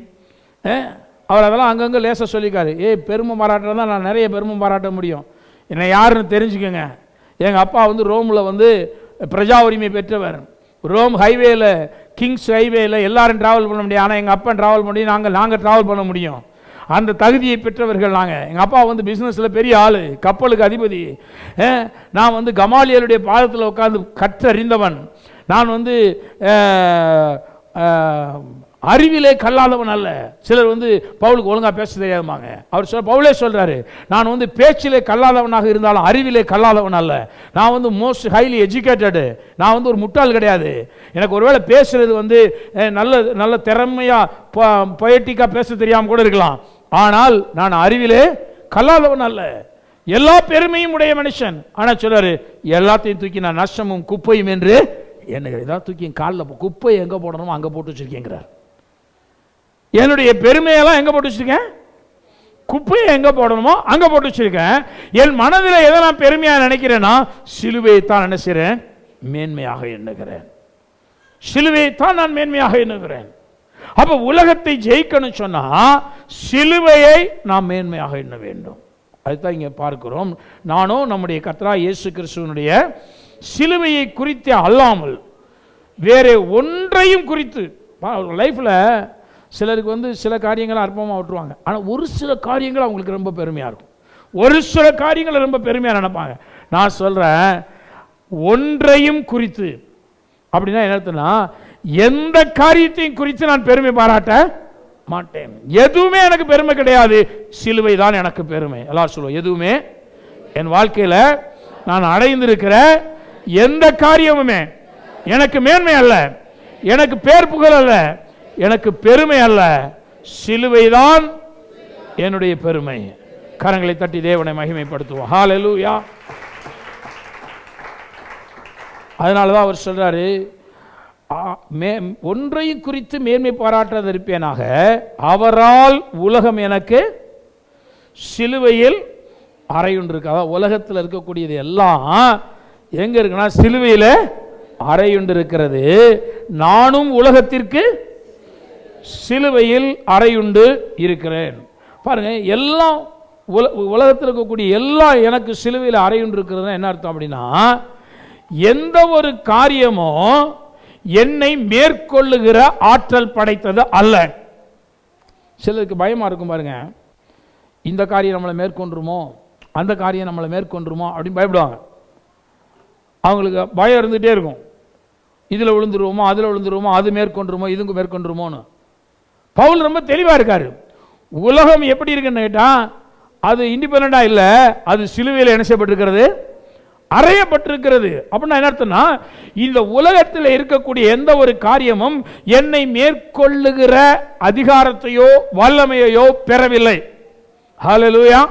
அவர் அதெல்லாம் அங்கங்கே லேசாக சொல்லிக்காரு. பெருமை பாராட்டுறது தான் நான் நிறைய பெருமை பாராட்ட முடியும். என்னை யாருன்னு தெரிஞ்சுக்கோங்க. எங்கள் அப்பா வந்து ரோமில் வந்து பிரஜா உரிமை பெற்றவர். ரோம் ஹைவேயில், கிங்ஸ் ஹைவேயில் எல்லாரும் ட்ராவல் பண்ண முடியும், ஆனால் எங்கள் அப்பா ட்ராவல் பண்ணி நாங்கள் ட்ராவல் பண்ண முடியும். அந்த தகுதியை பெற்றவர்கள் நாங்கள். எங்கள் அப்பா வந்து பிஸ்னஸில் பெரிய ஆள், கப்பலுக்கு அதிபதி. நான் வந்து கமாலியலுடைய பாதத்தில் உட்காந்து கற்றறிந்தவன். நான் வந்து அறிவிலே கல்லாதவன் அல்ல. சிலர் வந்து பவுலுக்கு ஒழுங்காக பேச தெரியாதுமாங்க. அவர் பவுலே சொல்கிறாரு, நான் வந்து பேச்சிலே கல்லாதவனாக இருந்தாலும் அறிவிலே கல்லாதவன் அல்ல. நான் வந்து மோஸ்ட் ஹைலி எஜுகேட்டடு. நான் வந்து ஒரு முட்டாள் கிடையாது. எனக்கு ஒருவேளை பேசுறது வந்து நல்ல திறமையாக பொயட்டிக்காக பேச தெரியாமல் கூட இருக்கலாம், ஆனால் நான் அறிவிலே கல்லாதவன் அல்ல. எல்லா பெருமையும் உடைய மனுஷன். ஆனால் சொல்றாரு, எல்லாத்தையும் தூக்கி நான் நஷ்டமும் குப்பையும் என்று என்ன ஏதாவது தூக்கி காலில் குப்பை எங்கே போடணுமோ அங்கே போட்டு வச்சிருக்கேங்கிறார். என்னுடைய பெருமையெல்லாம் எங்கே போட்டு வச்சிருக்கேன்? குப்பையை எங்கே போடணுமோ அங்கே போட்டு வச்சிருக்கேன். என் மனதில் எதை நான் பெருமையாக நினைக்கிறேன்னா சிலுவையை தான் என்ன செய்கிறேன்? மேன்மையாக எண்ணுகிறேன். சிலுவையை தான் நான் மேன்மையாக எண்ணுகிறேன். அப்போ உலகத்தை ஜெயிக்கணும் சொன்னா சிலுவையை நாம் மேன்மையாக எண்ண வேண்டும். அதுதான் இங்கே பார்க்கிறோம். நானும் நம்முடைய கர்த்தராகிய இயேசு கிறிஸ்துவினுடைய சிலுவையை குறித்து அல்லாமல் வேற ஒன்றையும் குறித்து லைஃப்பில் சிலருக்கு வந்து சில காரியங்களை அற்பமாக விட்டுருவாங்க, ஆனால் ஒரு சில காரியங்கள் அவங்களுக்கு ரொம்ப பெருமையாக இருக்கும். ஒரு சில காரியங்களை ரொம்ப பெருமையாக நினைப்பாங்க. நான் சொல்கிறேன், ஒன்றையும் குறித்து அப்படின்னா என்னன்னா எந்த காரியத்தையும் குறித்து நான் பெருமை பாராட்ட மாட்டேன். எதுவுமே எனக்கு பெருமை கிடையாது, சிலுவை தான் எனக்கு பெருமை. எல்லாரும் சொல்லுவோம், எதுவுமே என் வாழ்க்கையில் நான் அடைந்திருக்கிற எந்த காரியமுமே எனக்கு மேன்மை அல்ல, எனக்கு பேர் புகழ் அல்ல, எனக்கு பெருமை அல்ல, சிலுவை தான் என்னுடைய பெருமை. கரங்களை தட்டி தேவனை மகிமைப்படுத்துவோம். ஹல்லேலூயா. அதனால தான் அவர் சொல்றாரு, ஒன்றையும் குறித்து மேன்மை பாராட்டாத இருப்பேனாக, அவரால் உலகம் எனக்கு சிலுவையில் அறையுண்டு இருக்கு. அதாவது உலகத்தில் இருக்கக்கூடியது எல்லாம் எங்க இருக்குன்னா சிலுவையில் அறையுண்டு இருக்கிறது. நானும் உலகத்திற்கு சிலுவையில் அறையுண்டு இருக்கிறேன். பாருங்க, எல்லாம் உலகத்தில் இருக்கக்கூடிய எல்லாம் எனக்கு சிலுவையில் அறையுண்டு இருக்கிறது. என்ன அர்த்தம் அப்படின்னா, எந்த ஒரு காரியமோ என்னை மேற்கொள்ளுகிற ஆற்றல் படைத்தது அல்ல. சிலருக்கு பயமா இருக்கும் பாருங்க, இந்த காரியம் நம்மளை மேற்கொண்டுருமோ, அந்த காரியம் நம்மளை மேற்கொண்டுருமோ அப்படின்னு பயப்படுவாங்க. அவங்களுக்கு பயம் இருந்துகிட்டே இருக்கும். இதில் விழுந்துருவோமோ, அதில் விழுந்துருவோமோ, அது மேற்கொண்டுருமோ, இதுக்கு மேற்கொண்டுருமோன்னு. பவுல் ரொம்ப தெளிவாக இருக்காரு. உலகம் எப்படி இருக்குன்னு கேட்டால் அது இண்டிபெண்டாக இல்லை, அது சிலுவையில் என்ன செய்யப்பட்டிருக்கிறது? அறையப்பட்டிருக்கிறது. அப்படின்னா என்ன அர்த்தம்னா, இந்த உலகத்தில் இருக்கக்கூடிய எந்த ஒரு காரியமும் என்னை மேற்கொள்ளுகிற அதிகாரத்தையோ வல்லமையோ பெறவில்லை. ஹல்லேலூயா.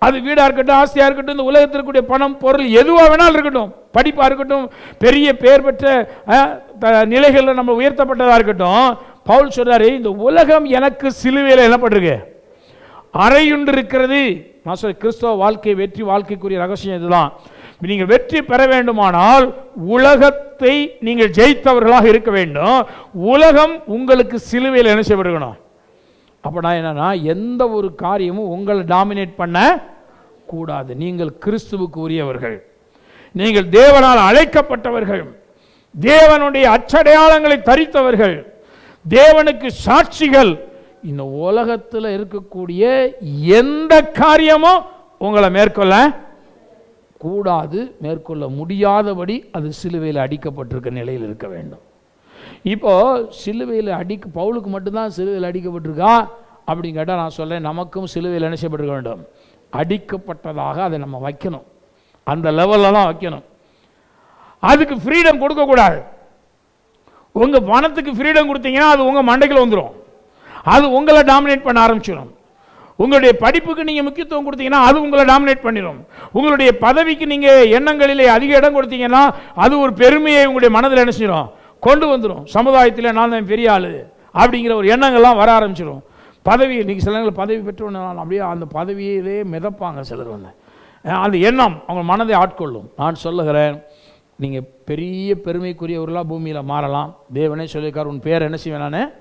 அது வீடாக இருக்கட்டும், ஆஸ்தியாக இருக்கட்டும், இந்த உலகத்தில் இருக்கக்கூடிய பணம் பொருள் எதுவாக வேணாலும் இருக்கட்டும், படிப்பாக இருக்கட்டும், பெரிய பெயர் பெற்ற நிலைகளில் நம்ம உயர்த்தப்பட்டதாக இருக்கட்டும், பவுல் சொல்றாரு, இந்த உலகம் எனக்கு சிலுவையில் என்ன பண்ணிருக்கு? அறையுண்டு இருக்கிறது. நான் சொல்ல, கிறிஸ்தவ வாழ்க்கை வெற்றி வாழ்க்கைக்குரிய ரகசியம் இதுதான். நீங்கள் வெற்றி பெற வேண்டுமானால் உலகத்தை நீங்கள் ஜெயித்தவர்களாக இருக்க வேண்டும். உலகம் உங்களுக்கு சிலுவையில் என்ன செய்யப்படணும்? அப்படின்னா என்னன்னா, எந்த ஒரு காரியமும் உங்களை டாமினேட் பண்ண கூடாது. நீங்கள் கிறிஸ்துவுக்கு உரியவர்கள், நீங்கள் தேவனால் அழைக்கப்பட்டவர்கள், தேவனுடைய அச்சடையாளங்களை தரித்தவர்கள், தேவனுக்கு சாட்சிகள். இந்த உலகத்தில் இருக்கக்கூடிய எந்த காரியமும் உங்களை மேற்கொள்ள கூடாது, மேற்கொள்ள முடியாதபடி அது சிலுவையில் அடிக்கப்பட்டிருக்க நிலையில் இருக்க வேண்டும். இப்போ சிலுவையில் பவுலுக்கு மட்டும்தான் சிலுவையில் அடிக்கப்பட்டிருக்கா அப்படின்னு கேட்டால் நான் சொல்றேன், நமக்கும் சிலுவையில் என்ன செய்யப்பட்டிருக்க வேண்டும்? அடிக்கப்பட்டதாக அதை நம்ம வைக்கணும், அந்த லெவலில் தான் வைக்கணும். அதுக்கு ஃப்ரீடம் கொடுக்கக்கூடாது. உங்கள் பணத்துக்கு ஃப்ரீடம் கொடுத்தீங்கன்னா அது உங்கள் மண்டைக்குள்ள வந்துடும், அது உங்களை டாமினேட் பண்ண ஆரம்பிச்சிடும். உங்களுடைய படிப்புக்கு நீங்கள் முக்கியத்துவம் கொடுத்தீங்கன்னா அது உங்களை டாமினேட் பண்ணிடும். உங்களுடைய பதவிக்கு நீங்கள் எண்ணங்களிலே அதிக இடம் கொடுத்தீங்கன்னா அது ஒரு பெருமையை உங்களுடைய மனதில் என்ன செய்யும்? கொண்டு வந்துடும். சமுதாயத்தில் நான் தான் பெரிய ஆளு அப்படிங்கிற ஒரு எண்ணங்கள்லாம் வர ஆரம்பிச்சிடும். பதவி இன்றைக்கி சில நேரங்கள் பதவி பெற்றோன்னு அப்படியே அந்த பதவியிலே மிதப்பாங்க சிலர் வந்து. அந்த எண்ணம் அவங்க மனதை ஆட்கொள்ளும். நான் சொல்லுகிறேன், நீங்கள் பெரிய பெருமைக்குரியவர்களாக பூமியில் மாறலாம். தேவனே சொல்லியிருக்கார், உன் பேர் என்ன செய்வேன், நான்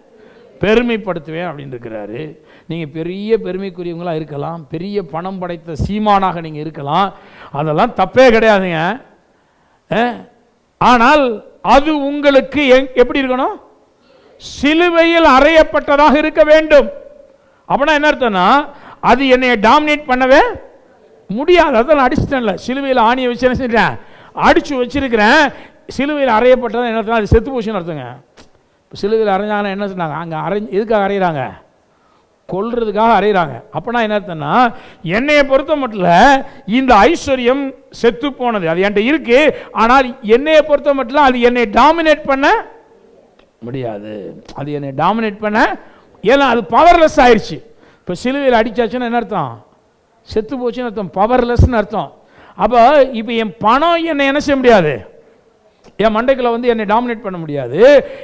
பெருமைப்படுத்துவேன் அப்படின்னு இருக்கிறாரு. நீங்கள் பெரிய பெருமைக்குரியவங்களாக இருக்கலாம், பெரிய பணம் படைத்த சீமானாக நீங்கள் இருக்கலாம், அதெல்லாம் தப்பே கிடையாதுங்க. ஆனால் அது உங்களுக்கு எப்படி இருக்கணும்? சிலுவையில் அறையப்பட்டதாக இருக்க வேண்டும். அப்படின்னா என்ன அர்த்தம்னா, அது என்னை டாமினேட் பண்ணவே முடியாது. அதான் அடிச்சிட்டேன்ல, சிலுவையில் ஆணியை வச்சு என்ன செஞ்சேன், அடிச்சு வச்சிருக்கிறேன். சிலுவையில் அறையப்பட்டதான் என்ன, அது செத்து போச்சுன்னு அர்த்தங்க. இப்போ சிலுவையில் அரைஞ்சாங்கன்னா என்ன சொன்னாங்க, அங்கே எதுக்காக அறையிறாங்க? கொல்றதுக்காக அறையிறாங்க. அப்போனா என்ன அர்த்தம்னா, என்னையை பொறுத்த மட்டும் இந்த ஐஸ்வர்யம் செத்து போனது, அது என்கிட்ட இருக்கு. ஆனால் என்னையை பொறுத்த மட்டும் அது என்னை டாமினேட் பண்ண முடியாது. அது என்னை டாமினேட் பண்ண, ஏன்னா அது பவர்லெஸ் ஆயிடுச்சு. இப்போ சிலுவையில் அடிச்சாச்சுன்னா என்ன அர்த்தம்? செத்து போச்சுன்னு அர்த்தம், பவர்லெஸ்ன்னு அர்த்தம். அப்போ இப்போ என் பணம் என்னை என்ன செய்ய முடியாது, என் மண்டைக்குள்ள வந்து என்னை டாமினேட் பண்ண முடியாது.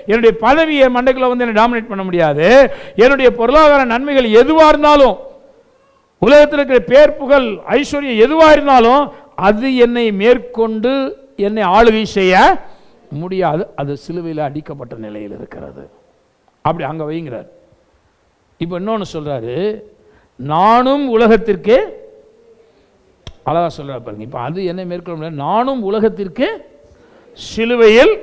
என்னுடைய பதவி என் மண்டைக்குள்ள வந்து என்னை டாமினேட் பண்ண முடியாது. என்னுடைய பொருளாதார நன்மைகள் எதுவாக இருந்தாலும், உலகத்தில் இருக்கிற பேர் புகழ் ஐஸ்வர்யம் எதுவாக இருந்தாலும் அது என்னை மேற்கொண்டு என்னை ஆளுகை செய்ய முடியாது. அது சிலுவையில் அடிக்கப்பட்ட நிலையில் இருக்கிறது. அப்படி அங்கே வைங்கிறார். இப்போ இன்னொன்று சொல்றாரு, நானும் உலகத்திற்கு, அழகா சொல்றாரு பாருங்க. இப்போ அது என்னை மேற்கொள்ள முடியாது, நானும் உலகத்திற்கு சிலுவையில்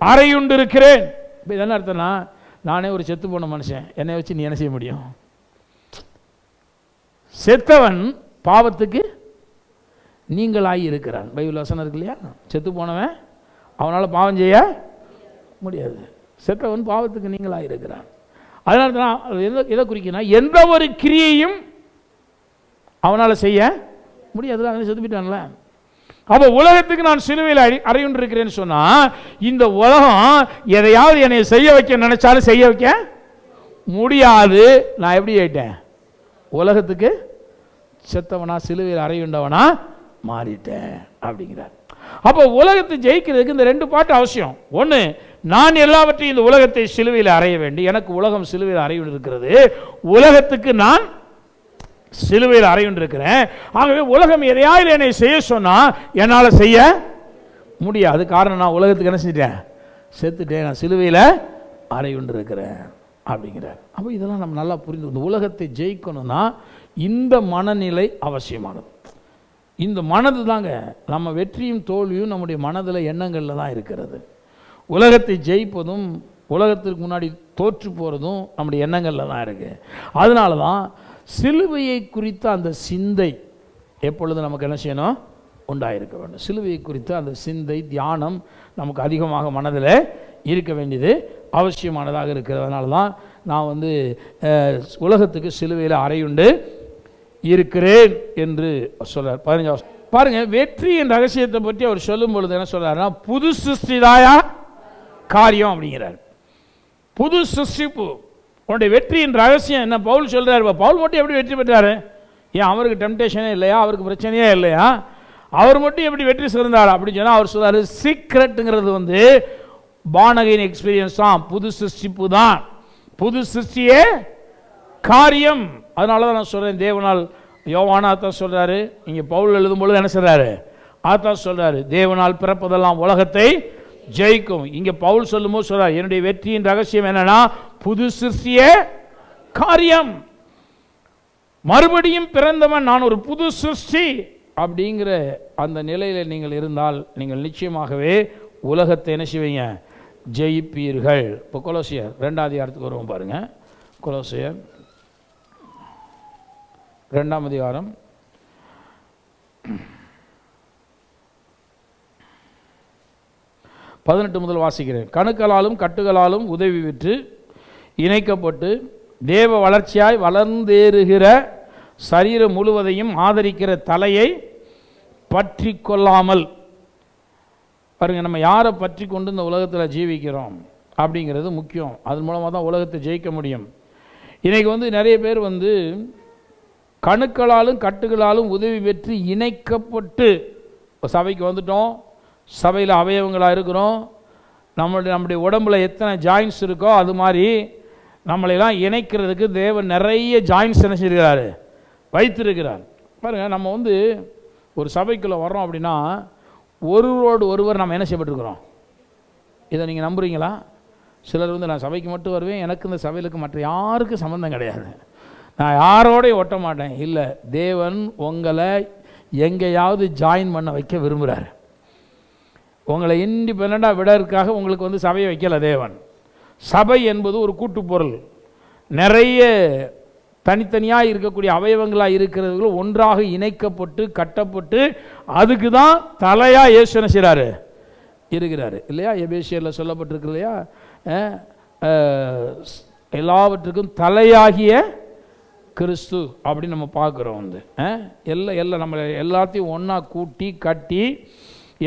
அறையுண்டிருக்கிறேன். இப்போ இதெல்லாம் அர்த்தம்னா, நானே ஒரு செத்து போன மனுஷன், என்னை வச்சு நீ என்ன செய்ய முடியும்? செத்தவன் பாவத்துக்கு நீங்களாகி இருக்கிறான். பைபிள் வசனம் இருக்கு இல்லையா, செத்து போனவன் அவனால் பாவம் செய்ய முடியாது, செத்தவன் பாவத்துக்கு நீங்களாகி இருக்கிறான். அதனால தான் எதை குறிக்கணும், எந்த ஒரு கிரியையும் அவனால் செய்ய முடியாது, அவன் செத்து போயிட்டான்ல. அப்போ உலகத்துக்கு நான் சிலுவையில் அறையுண்டிருக்கிறேன்னு சொன்னால், இந்த உலகம் எதையாவது என்னை செய்ய வைக்க நினைச்சாலும் செய்ய வைக்க முடியாது. நான் எப்படி ஆயிட்டேன்? உலகத்துக்கு செத்தவனா, சிலுவையில் அறையுண்டவனா மாறிட்டேன் அப்படிங்கிறார். அப்போ உலகத்தை ஜெயிக்கிறதுக்கு இந்த ரெண்டு பாட்டு அவசியம். ஒன்று, நான் எல்லாவற்றையும் இந்த உலகத்தை சிலுவையில் அறைய வேண்டும். எனக்கு உலகம் சிலுவையில் அறையுண்டிருக்கிறது, உலகத்துக்கு நான் சிலுவையில் அறையுண்டிருக்கிறேன். ஆகவே உலகம் எதையாவது என்னை செய்ய சொன்னால் என்னால் செய்ய முடியாது. காரணம், நான் உலகத்துக்கு என்ன செஞ்சிட்டேன்? செத்துட்டேன். நான் சிலுவையில் அறையுண்டிருக்கிறேன் அப்படிங்கிறார். அப்போ இதெல்லாம் நம்ம நல்லா புரிந்து, இந்த உலகத்தை ஜெயிக்கணும்னா இந்த மனநிலை அவசியமானது. இந்த மனது தாங்க நம்ம வெற்றியும் தோல்வியும் நம்முடைய மனதில் எண்ணங்களில் தான் இருக்கிறது. உலகத்தை ஜெயிப்பதும் உலகத்திற்கு முன்னாடி தோற்று போகிறதும் நம்முடைய எண்ணங்களில் தான் இருக்குது. அதனால தான் சிலுவையை குறித்த அந்த சிந்தை எப்பொழுது நமக்கு என்ன செய்யணும்? உண்டாயிருக்க வேண்டும். சிலுவையை குறித்த அந்த சிந்தை, தியானம் நமக்கு அதிகமாக மனதில் இருக்க வேண்டியது அவசியமானதாக இருக்கிறது. அதனால தான் நான் வந்து உலகத்துக்கு சிலுவையில் அறையுண்டு இருக்கிறேன் என்று சொல்றார். 15 பாருங்க, வெற்றியின் ரகசியத்தை பற்றி அவர் சொல்லும் பொழுது என்ன சொல்றாருன்னா, புது சிருஷ்டிதாயா காரியம் அப்படிங்கிறார். புது சிருஷ்டிப்பு, உன்னுடைய வெற்றியின் ரகசியம் என்ன? பவுல் சொல்றாரு. பவுல் மட்டும் எப்படி வெற்றி பெற்றாரு? ஏன் அவருக்கு டெம்டேஷனே இல்லையா? அவருக்கு பிரச்சனையே இல்லையா? அவர் மட்டும் எப்படி வெற்றி சிறந்தார் அப்படின்னு சொன்னால், அவர் சொல்றாரு, சீக்ரெட்டுங்கிறது வந்து பானகைன் எக்ஸ்பீரியன்ஸ் தான், புது சிருஷ்டிப்பு தான், புது சிருஷ்டியே காரியம். அதனால தான் நான் சொல்கிறேன், தேவனால் யோவானா ஆத்தான் சொல்கிறாரு, இங்கே பவுல் எழுதும் பொழுது என்ன சொல்கிறாரு? ஆத்தான் சொல்கிறாரு, தேவனால் பிறப்பதெல்லாம் உலகத்தை ஜெயிக்கும். இங்கே பவுல் சொல்லும்போது சொல்கிறார், என்னுடைய வெற்றியின் ரகசியம் என்னன்னா, புது சிருஷ்டியே காரியம். மறுபடியும் பிறந்தவன், நான் ஒரு புது சிருஷ்டி அப்படிங்கிற அந்த நிலையில் நீங்கள் இருந்தால் நீங்கள் நிச்சயமாகவே உலகத்தை என்ன செய்வீங்க? ஜெயிப்பீர்கள். இப்போ கொலோசியர் 2ஆம் அதிகாரத்துக்கு வருவோம் பாருங்க. கொலோசியர் 2ஆம் அதிகாரம் 18 முதல் வாசிக்கிறேன். கணுக்களாலும் கட்டுகளாலும் உதவி பெற்று இணைக்கப்பட்டு தேவ வளர்ச்சியாய் வளர்ந்தேறுகிற சரீரம் முழுவதையும் ஆதரிக்கிற தலையை பற்றி கொள்ளாமல் பாருங்க, நம்ம யாரை பற்றி கொண்டு இந்த உலகத்தில் ஜீவிக்கிறோம் அப்படிங்கிறது முக்கியம். அதன் மூலமாக தான் உலகத்தை ஜெயிக்க முடியும். இன்றைக்கி வந்து நிறைய பேர் வந்து கணுக்களாலும் கட்டுகளாலும் உதவி பெற்று இணைக்கப்பட்டு சபைக்கு வந்துட்டோம், சபையில் அவயவங்களாக இருக்கிறோம், நம்முடைய உடம்புல எத்தனை ஜாயின்ஸ் இருக்கோ அது மாதிரி நம்மளையெல்லாம் இணைக்கிறதுக்கு தேவன் நிறைய ஜாயின்ஸ் என்ன செய்கிறாரு, வைத்திருக்கிறார். பாருங்கள், நம்ம வந்து ஒரு சபைக்குள்ளே வர்றோம் அப்படின்னா ஒருவரோடு ஒருவர் நம்ம என்ன செய்யப்பட்டிருக்கிறோம். இதை நீங்கள் நம்புறீங்களா? சிலர் வந்து நான் சபைக்கு மட்டும் வருவேன், எனக்கு இந்த சபையிலுக்கு மற்ற யாருக்கும் சம்மந்தம் கிடையாது, நான் யாரோடையும் ஒட்ட மாட்டேன். இல்லை, தேவன் உங்களை எங்கேயாவது ஜாயின் பண்ண வைக்க விரும்புகிறார். உங்களை இண்டிபெண்ட்டாக விடறதுக்காக உங்களுக்கு வந்து சபையை வைக்கலை தேவன். சபை என்பது ஒரு கூட்டுப்பொருள். நிறைய தனித்தனியாக இருக்கக்கூடிய அவயவங்களாக இருக்கிறவங்களும் ஒன்றாக இணைக்கப்பட்டு கட்டப்பட்டு அதுக்கு தான் தலையாக இயேசு என்ன செய்கிறாரு, இருக்கிறாரு இல்லையா? எபேசியரில் சொல்லப்பட்டிருக்கு இல்லையா, எல்லாவற்றுக்கும் தலையாகிய கிறிஸ்து அப்படின்னு நம்ம பார்க்குறோம். வந்து எல்லாம் நம்ம எல்லாத்தையும் ஒன்றா கூட்டி கட்டி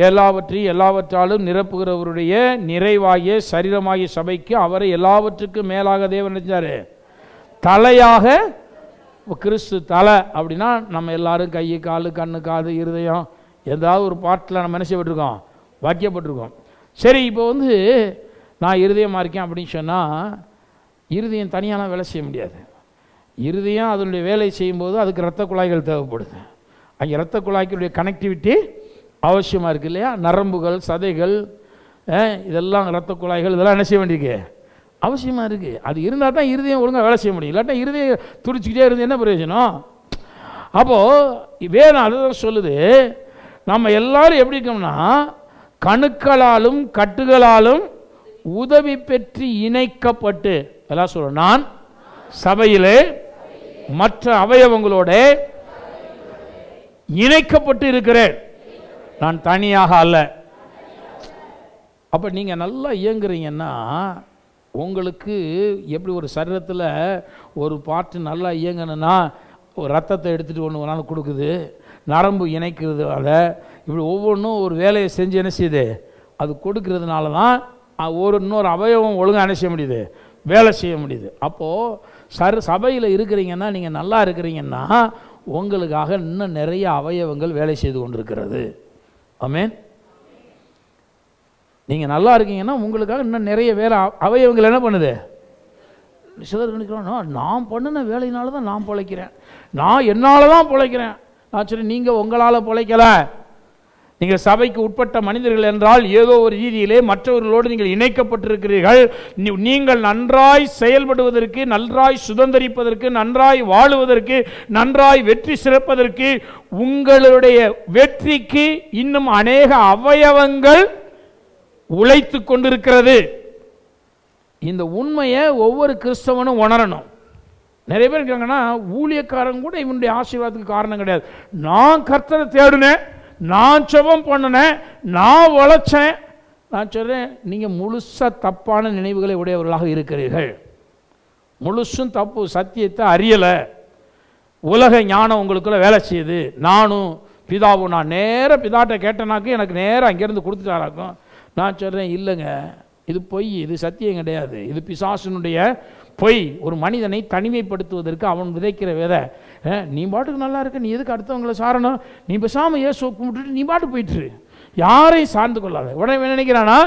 எல்லாவற்றாலும் நிரப்புகிறவருடைய நிறைவாகிய சரீரமாகிய சபைக்கு அவரை எல்லாவற்றுக்கும் மேலாக தேவன் நினைச்சார் தலையாக. கிறிஸ்து தலை அப்படின்னா நம்ம எல்லாரும் கை காலு கண்ணு காது இருதயம் ஏதாவது ஒரு பாட்டில் நம்ம என்ன செய்யப்பட்டிருக்கோம், வாக்கியப்பட்டிருக்கோம். சரி, இப்போ வந்து நான் இருதயமாக இருக்கேன் அப்படின்னு சொன்னால் இருதயம் தனியாலாம் வேலை செய்ய முடியாது. இருதயம் அதனுடைய வேலை செய்யும்போது அதுக்கு இரத்த குழாய்கள் தேவைப்படுது. அங்கே இரத்த குழாய்களுடைய கனெக்டிவிட்டி அவசியமாக இருக்குது இல்லையா? நரம்புகள், சதைகள், இதெல்லாம் இரத்த குழாய்கள், இதெல்லாம் என்ன செய்ய வேண்டியிருக்கு, அவசியமாக இருக்குது. அது இருந்தால் தான் இருதயம் ஒழுங்காக வேலை செய்ய முடியும். இல்லாட்டா இருதயம் துடிச்சிக்கிட்டே இருந்து என்ன பிரயோஜனம்? அப்போது வேதம் அதுதான் சொல்லுது, நம்ம எல்லாரும் எப்படி இருக்கோம்னா கணுக்களாலும் கட்டுகளாலும் உதவி பெற்று இணைக்கப்பட்டு, எல்லாம் சொல்ல, நான் சபையிலே மற்ற அவயவங்களோட இணைக்கப்பட்டு இருக்கிறேன், நான் தனியாக அல்ல. அப்போ நீங்கள் நல்லா இயங்குறீங்கன்னா உங்களுக்கு எப்படி ஒரு சரீரத்தில் ஒரு பாட்டு நல்லா இயங்கணுன்னா ஒரு ரத்தத்தை எடுத்துகிட்டு ஒன்று நாள் கொடுக்குது, நரம்பு இணைக்கிறது, அதை இப்படி ஒவ்வொன்றும் ஒரு வேலையை செஞ்சு என்ன செய்யுது, அது கொடுக்கறதுனால தான் இன்னொரு அவயவம் ஒழுங்காக என்ன செய்ய முடியுது, வேலை செய்ய முடியுது. அப்போது சபையில் இருக்கிறீங்கன்னா நீங்கள் நல்லா இருக்கிறீங்கன்னா உங்களுக்காக இன்னும் நிறைய அவயவங்கள் வேலை செய்து கொண்டிருக்கிறது. ஆமென். நீங்கள் நல்லா இருக்கீங்கன்னா உங்களுக்காக இன்னும் நிறைய வேலை அவயவங்கள் என்ன பண்ணுது. சிலர் நினைக்கிறோம், நான் பண்ணின வேலையினால தான் நான் பிழைக்கிறேன், நான் என்னால் தான் பிழைக்கிறேன். நான் சொல்லி நீங்கள் உங்களால் பிழைக்கலை. நீங்கள் சபைக்கு உட்பட்ட மனிதர்கள் என்றால் ஏதோ ஒரு ரீதியிலே மற்றவர்களோடு நீங்கள் இணைக்கப்பட்டிருக்கிறீர்கள். நீங்கள் நன்றாய் செயல்படுவதற்கு, நன்றாய் சுதந்திரிப்பதற்கு, நன்றாய் வாழுவதற்கு, நன்றாய் வெற்றி சிறப்பதற்கு, உங்களுடைய வெற்றிக்கு இன்னும் அநேக அவயவங்கள் உழைத்து கொண்டிருக்கிறது. இந்த உண்மையை ஒவ்வொரு கிறிஸ்தவனும் உணரணும். நிறைய பேர் இருக்காங்கன்னா ஊழியக்காரங்க கூட இவனுடைய ஆசீர்வாதத்துக்கு காரணம் கிடையாது. நான் கர்த்தரை தேடினேன், நான் ஜெபம் பண்ணினேன், நான் உழைச்சேன். நான் சொல்கிறேன், நீங்கள் முழுசாக தப்பான நினைவுகளை உடையவர்களாக இருக்கிறீர்கள். முழுசும் தப்பு, சத்தியத்தை அறியலை, உலக ஞானம் உங்களுக்குள்ள வேலை செய்யுது. நானும் பிதாவும் நான் நேராக பிதாட்ட கேட்டனாக்கும் எனக்கு நேராக அங்கேருந்து கொடுத்துட்டாராக்கும். நான் சொல்கிறேன், இல்லைங்க, இது பொய், இது சத்தியம் கிடையாது, இது பிசாசுனுடைய பொய். ஒரு மனிதனை தனிமைப்படுத்துவதற்கு அவன் விதைக்கிற விதை. நீ பாட்டுக்கு நல்லா இருக்க, நீ எதுக்கு அடுத்தவங்களை சாரணும், நீ பேசாமல் இயேசுவை கும்பிட்டுட்டு நீ பாட்டு போயிட்டுரு, யாரையும் சார்ந்து கொள்ளாத. உடனே நினைக்கிறானா,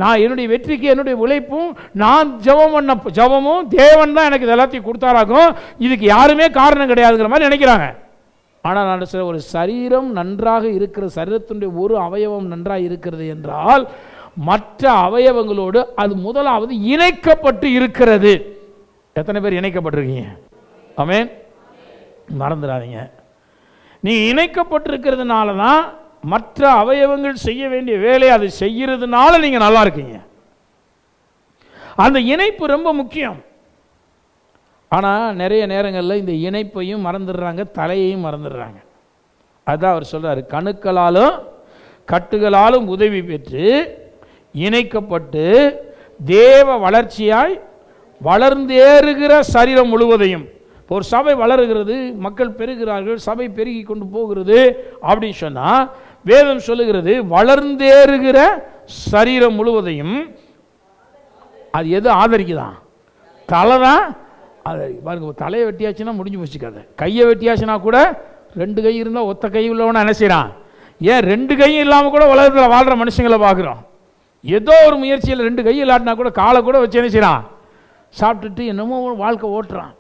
நான் என்னுடைய வெற்றிக்கு என்னுடைய உழைப்பும் நான் ஜெபம் பண்ண ஜெபமும் தேவன் தான் எனக்கு இது எல்லாத்தையும் கொடுத்தாராகும், இதுக்கு யாருமே காரணம் கிடையாதுங்கிற மாதிரி நினைக்கிறாங்க. ஆனால் நான் சொல்ல, ஒரு சரீரம் நன்றாக இருக்கிற, சரீரத்தினுடைய ஒரு அவயவம் நன்றாக இருக்கிறது என்றால் மற்ற அவயவங்களோடு அது முதலாவது இணைக்கப்பட்டு இருக்கிறது. எத்தனை பேர் இணைக்கப்பட்டிருக்கீங்க? ஆமென். மறந்துடாதீங்க, நீ இணைக்கப்பட்டிருக்கிறதுனால தான் மற்ற அவயவங்கள் செய்ய வேண்டிய வேலையை அது செய்கிறதுனால நீங்கள் நல்லா இருக்கீங்க. அந்த இணைப்பு ரொம்ப முக்கியம். ஆனால் நிறைய நேரங்களில் இந்த இணைப்பையும் மறந்துடுறாங்க, தலையையும் மறந்துடுறாங்க. அதுதான் அவர் சொல்கிறார், கணுக்களாலும் கட்டுகளாலும் உதவி பெற்று இணைக்கப்பட்டு தேவ வளர்ச்சியாய் வளர்ந்தேறுகிற சரீரம் முழுவதையும். ஒரு சபை வளருகிறது, மக்கள் பெருகிறார்கள், சபை பெருகி கொண்டு போகிறது அப்படின்னு சொன்னால் வேதம் சொல்லுகிறது, வளர்ந்தேறுகிற சரீரம் முழுவதையும். அது எது ஆதரிக்குதான்? தலை தான் ஆதரிக்கு. பாருங்க, தலையை வெட்டியாச்சுன்னா முடிஞ்சு போச்சுக்காது. கையை வெட்டியாச்சுன்னா கூட 2 கை இருந்தால் ஒத்த கை உள்ளவனா என்ன செய்யறான்? ஏன் 2 கையும் இல்லாமல் கூட உலகத்தில் வாழ்கிற மனுஷங்களை பார்க்குறோம். ஏதோ ஒரு முயற்சியில் 2 கை இல்லாட்டினா கூட காலை கூட வச்சு என்ன செய்யறான்? சாப்பிட்டுட்டு என்னமோ வாழ்க்கை ஓட்டுறான்.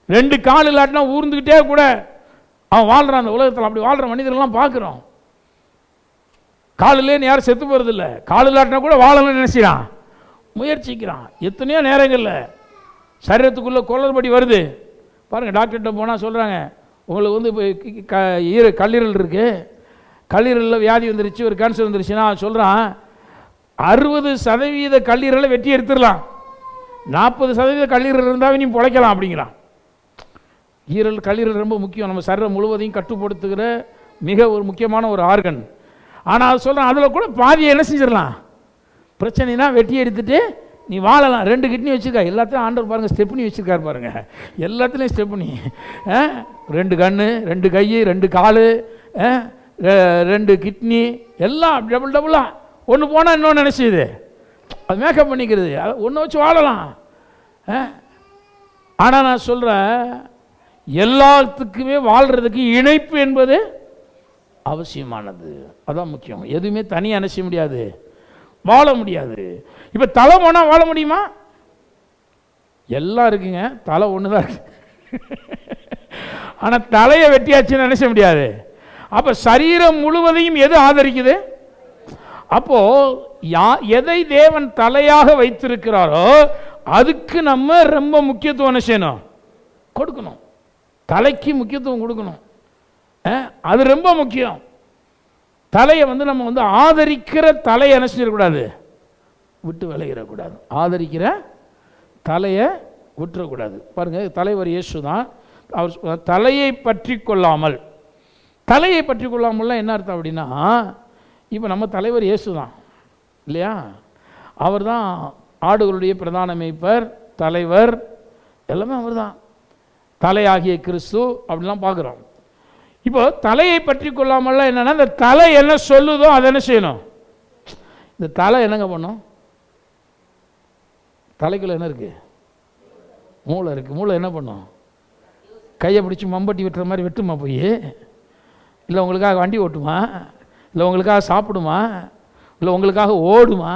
2 கால் இல்லாட்டினா ஊர்ந்துக்கிட்டே கூட அவன் வாழ்கிறான். அந்த உலகத்தில் அப்படி வாழ்கிற மனிதர்கள்லாம் பார்க்குறோம். கால் இல்லைன்னு யாரும் செத்து போகிறது இல்லை. கால் இல்லாட்டினா கூட வாழணும்னு நினைச்சிடான், முயற்சிக்கிறான். எத்தனையோ நேரங்களில் சரீரத்துக்குள்ளே குளறுபடி வருது பாருங்கள். டாக்டர்கிட்ட போனால் சொல்கிறாங்க, உங்களுக்கு வந்து இப்போ கல்லீரல் இருக்குது, கல்லீரலில் வியாதி வந்துருச்சு, ஒரு கேன்சர் வந்துருச்சுன்னா சொல்கிறான் 60% கல்லீரலை வெட்டி எடுத்துடலாம், 40% கல்லீரல் இருந்தால் நீ பிழைக்கலாம் அப்படிங்கிறான். கல்லீரல் ரொம்ப முக்கியம், நம்ம சரீரம் முழுவதையும் கட்டுப்படுத்துகிற மிக ஒரு முக்கியமான ஒரு ஆர்கன். ஆனால் அது சொல்கிறான் அதில் கூட பாதியை என்ன செஞ்சிடலாம், பிரச்சனைனா வெட்டி எடுத்துகிட்டு நீ வாழலாம். 2 கிட்னி வச்சுருக்கா, எல்லாத்தையும் ஆண்டவர் பாருங்கள் ஸ்டெப்னி வச்சுருக்காரு பாருங்கள், எல்லாத்துலேயும் ஸ்டெப்னி. 2 கண், 2 கை, 2 கால், 2 கிட்னி, எல்லாம் டபுளாக. ஒன்று போனால் இன்னொன்று நினச்சிது, அது மேக்கப் பண்ணிக்கிறது, ஒன்று வச்சு வாழலாம். ஆனால் நான் சொல்கிறேன், எல்லாத்துக்குமே வாழ்கிறதுக்கு இணைப்பு என்பது அவசியமானது. அதான் முக்கியம். எதுவுமே தனியாக என்ன செய்ய முடியாது, வாழ முடியாது. இப்போ தலை போனால் வாழ முடியுமா? எல்லாம் இருக்குங்க, தலை ஒன்று தான் இருக்கு. ஆனால் தலையை வெட்டியாச்சுன்னு நினைச்ச முடியாது. அப்போ சரீரம் முழுவதையும் எது ஆதரிக்குது? அப்போ எதை தேவன் தலையாக வைத்திருக்கிறாரோ அதுக்கு நம்ம ரொம்ப முக்கியத்துவம் என்ன செய்யணும், கொடுக்கணும். தலைக்கு முக்கியத்துவம் கொடுக்கணும், அது ரொம்ப முக்கியம். தலையை வந்து நம்ம வந்து ஆதரிக்கிற தலையை என்ன செஞ்சிடக்கூடாது, விட்டு விலகிடக்கூடாது. ஆதரிக்கிற தலையை விட்டுறக்கூடாது. பாருங்கள், தலைவர் இயேசு தான். அவர் தலையை பற்றி கொள்ளாமல், தலையை பற்றி கொள்ளாமல்லாம் என்ன அர்த்தம் அப்படின்னா, இப்போ நம்ம தலைவர் இயேசு தான் இல்லையா, அவர் தான் ஆடுகளுடைய பிரதான மேய்ப்பர், தலைவர், எல்லாமே அவர் தான். தலையாகிய கிறிஸ்து அப்படிலாம் பார்க்குறோம். இப்போ தலையை பற்றி கொள்ளாமல்லாம் என்னென்னா, இந்த தலை என்ன சொல்லுதோ அதை என்ன செய்யணும். இந்த தலை என்னங்க பண்ணும், தலைக்குள்ள என்ன இருக்குது, மூளை இருக்குது. மூளை என்ன பண்ணும், கையை பிடிச்சி மம்பட்டி வெட்டுற மாதிரி வெட்டுமா போய், இல்லை உங்களுக்காக வண்டி ஓட்டுமா, இல்லை உங்களுக்காக சாப்பிடுமா, இல்லை உங்களுக்காக ஓடுமா?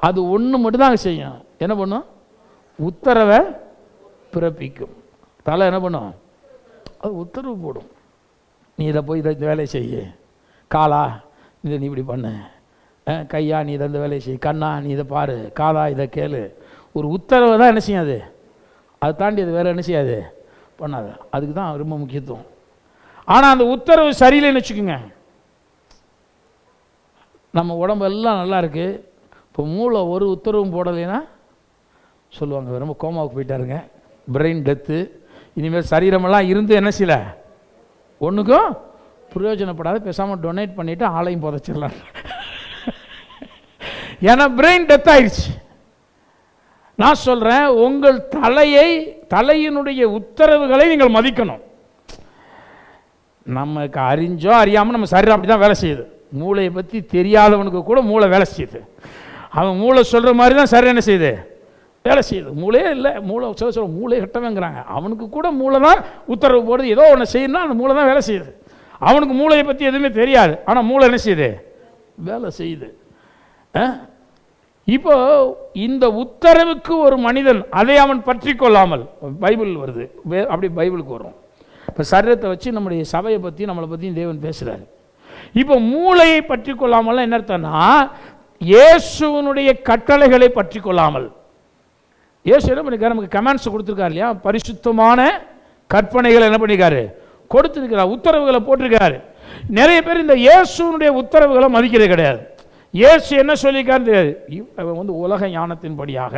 அது ஒன்று மட்டும்தான் செய்யும். என்ன பண்ணும், உத்தரவை பிறப்பிக்கும். தலை என்ன பண்ணும், அது உத்தரவு போடும். நீ இதை போய் இதை இந்த வேலையை செய்ய, காலா இதை நீ இப்படி பண்ணு, கையா நீ இதை இந்த வேலையை செய், கண்ணா நீ இதை பாரு, காதா இதை கேளு. ஒரு உத்தரவை தான் என்ன செய்யாது, அதை தாண்டி அது வேறு என்ன செய்யாது, பண்ணாது. அதுக்கு தான் ரொம்ப முக்கியத்துவம். ஆனால் அந்த உத்தரவு சரியில்லைன்னு வச்சுக்கோங்க, நம்ம உடம்பெல்லாம் நல்லா இருக்குது, இப்போ மூளை ஒரு உத்தரவும் போடலைன்னா சொல்லுவாங்க ரொம்ப கோமாவுக்கு போயிட்டாருங்க, பிரெயின் டெத்து, இனிமேல் சரீரமெல்லாம் இருந்து என்ன செய்யலை, ஒன்றுக்கும் பிரயோஜனப்படாத, பேசாமல் டொனேட் பண்ணிவிட்டு ஆளையும் புதைச்சிடலாம். ஏன்னா பிரெயின் டெத் ஆயிடுச்சு. நான் சொல்கிறேன், உங்கள் தலையினுடைய உத்தரவுகளை நீங்கள் மதிக்கணும். நமக்கு அறிஞ்சோ அறியாமல் நம்ம சரீரம் அப்படி தான் வேலை செய்யுது. மூளையை பற்றி தெரியாதவனுக்கு கூட மூளை வேலை செய்யுது. அவன் மூளை சொல்கிற மாதிரி தான் சரி என்ன செய்யுது, வேலை செய்யுது. மூளையே இல்லை, மூளை சொல்ல மூளை கட்டவேங்கிறாங்க. அவனுக்கு கூட மூளை தான் உத்தரவு போடுறது. ஏதோ ஒன்று செய்யணும்னா அந்த மூளை தான் வேலை செய்யுது. அவனுக்கு மூளையை பற்றி எதுவுமே தெரியாது, ஆனால் மூளை என்ன செய்யுது, வேலை செய்யுது. இப்போ இந்த உத்தரவுக்கு ஒரு மனிதன் அதை அவன் பற்றி கொள்ளாமல், பைபிள் வருது அப்படி, பைபிளுக்கு வரும். இப்போ சரீரத்தை வச்சு நம்முடைய சபையை பற்றி நம்மளை பற்றியும் தேவன் பேசுகிறாரு. இப்போ மூளையை பற்றி கொள்ளாமல் என்ன அர்த்தம்னா, இயேசுவனுடைய கட்டளைகளை பற்றி கொள்ளாமல். இயேசு என்ன பண்ணிருக்காரு, நமக்கு கமெண்ட்ஸ் கொடுத்துருக்காரு இல்லையா, பரிசுத்தமான கற்பனைகளை என்ன பண்ணிருக்காரு, கொடுத்துருக்கிறார், உத்தரவுகளை போட்டிருக்காரு. நிறைய பேர் இந்த இயேசுவனுடைய உத்தரவுகளை மதிக்கிறது கிடையாது. இயேசு என்ன சொல்லியிருக்காரு தெரியாது. வந்து உலக ஞானத்தின்படியாக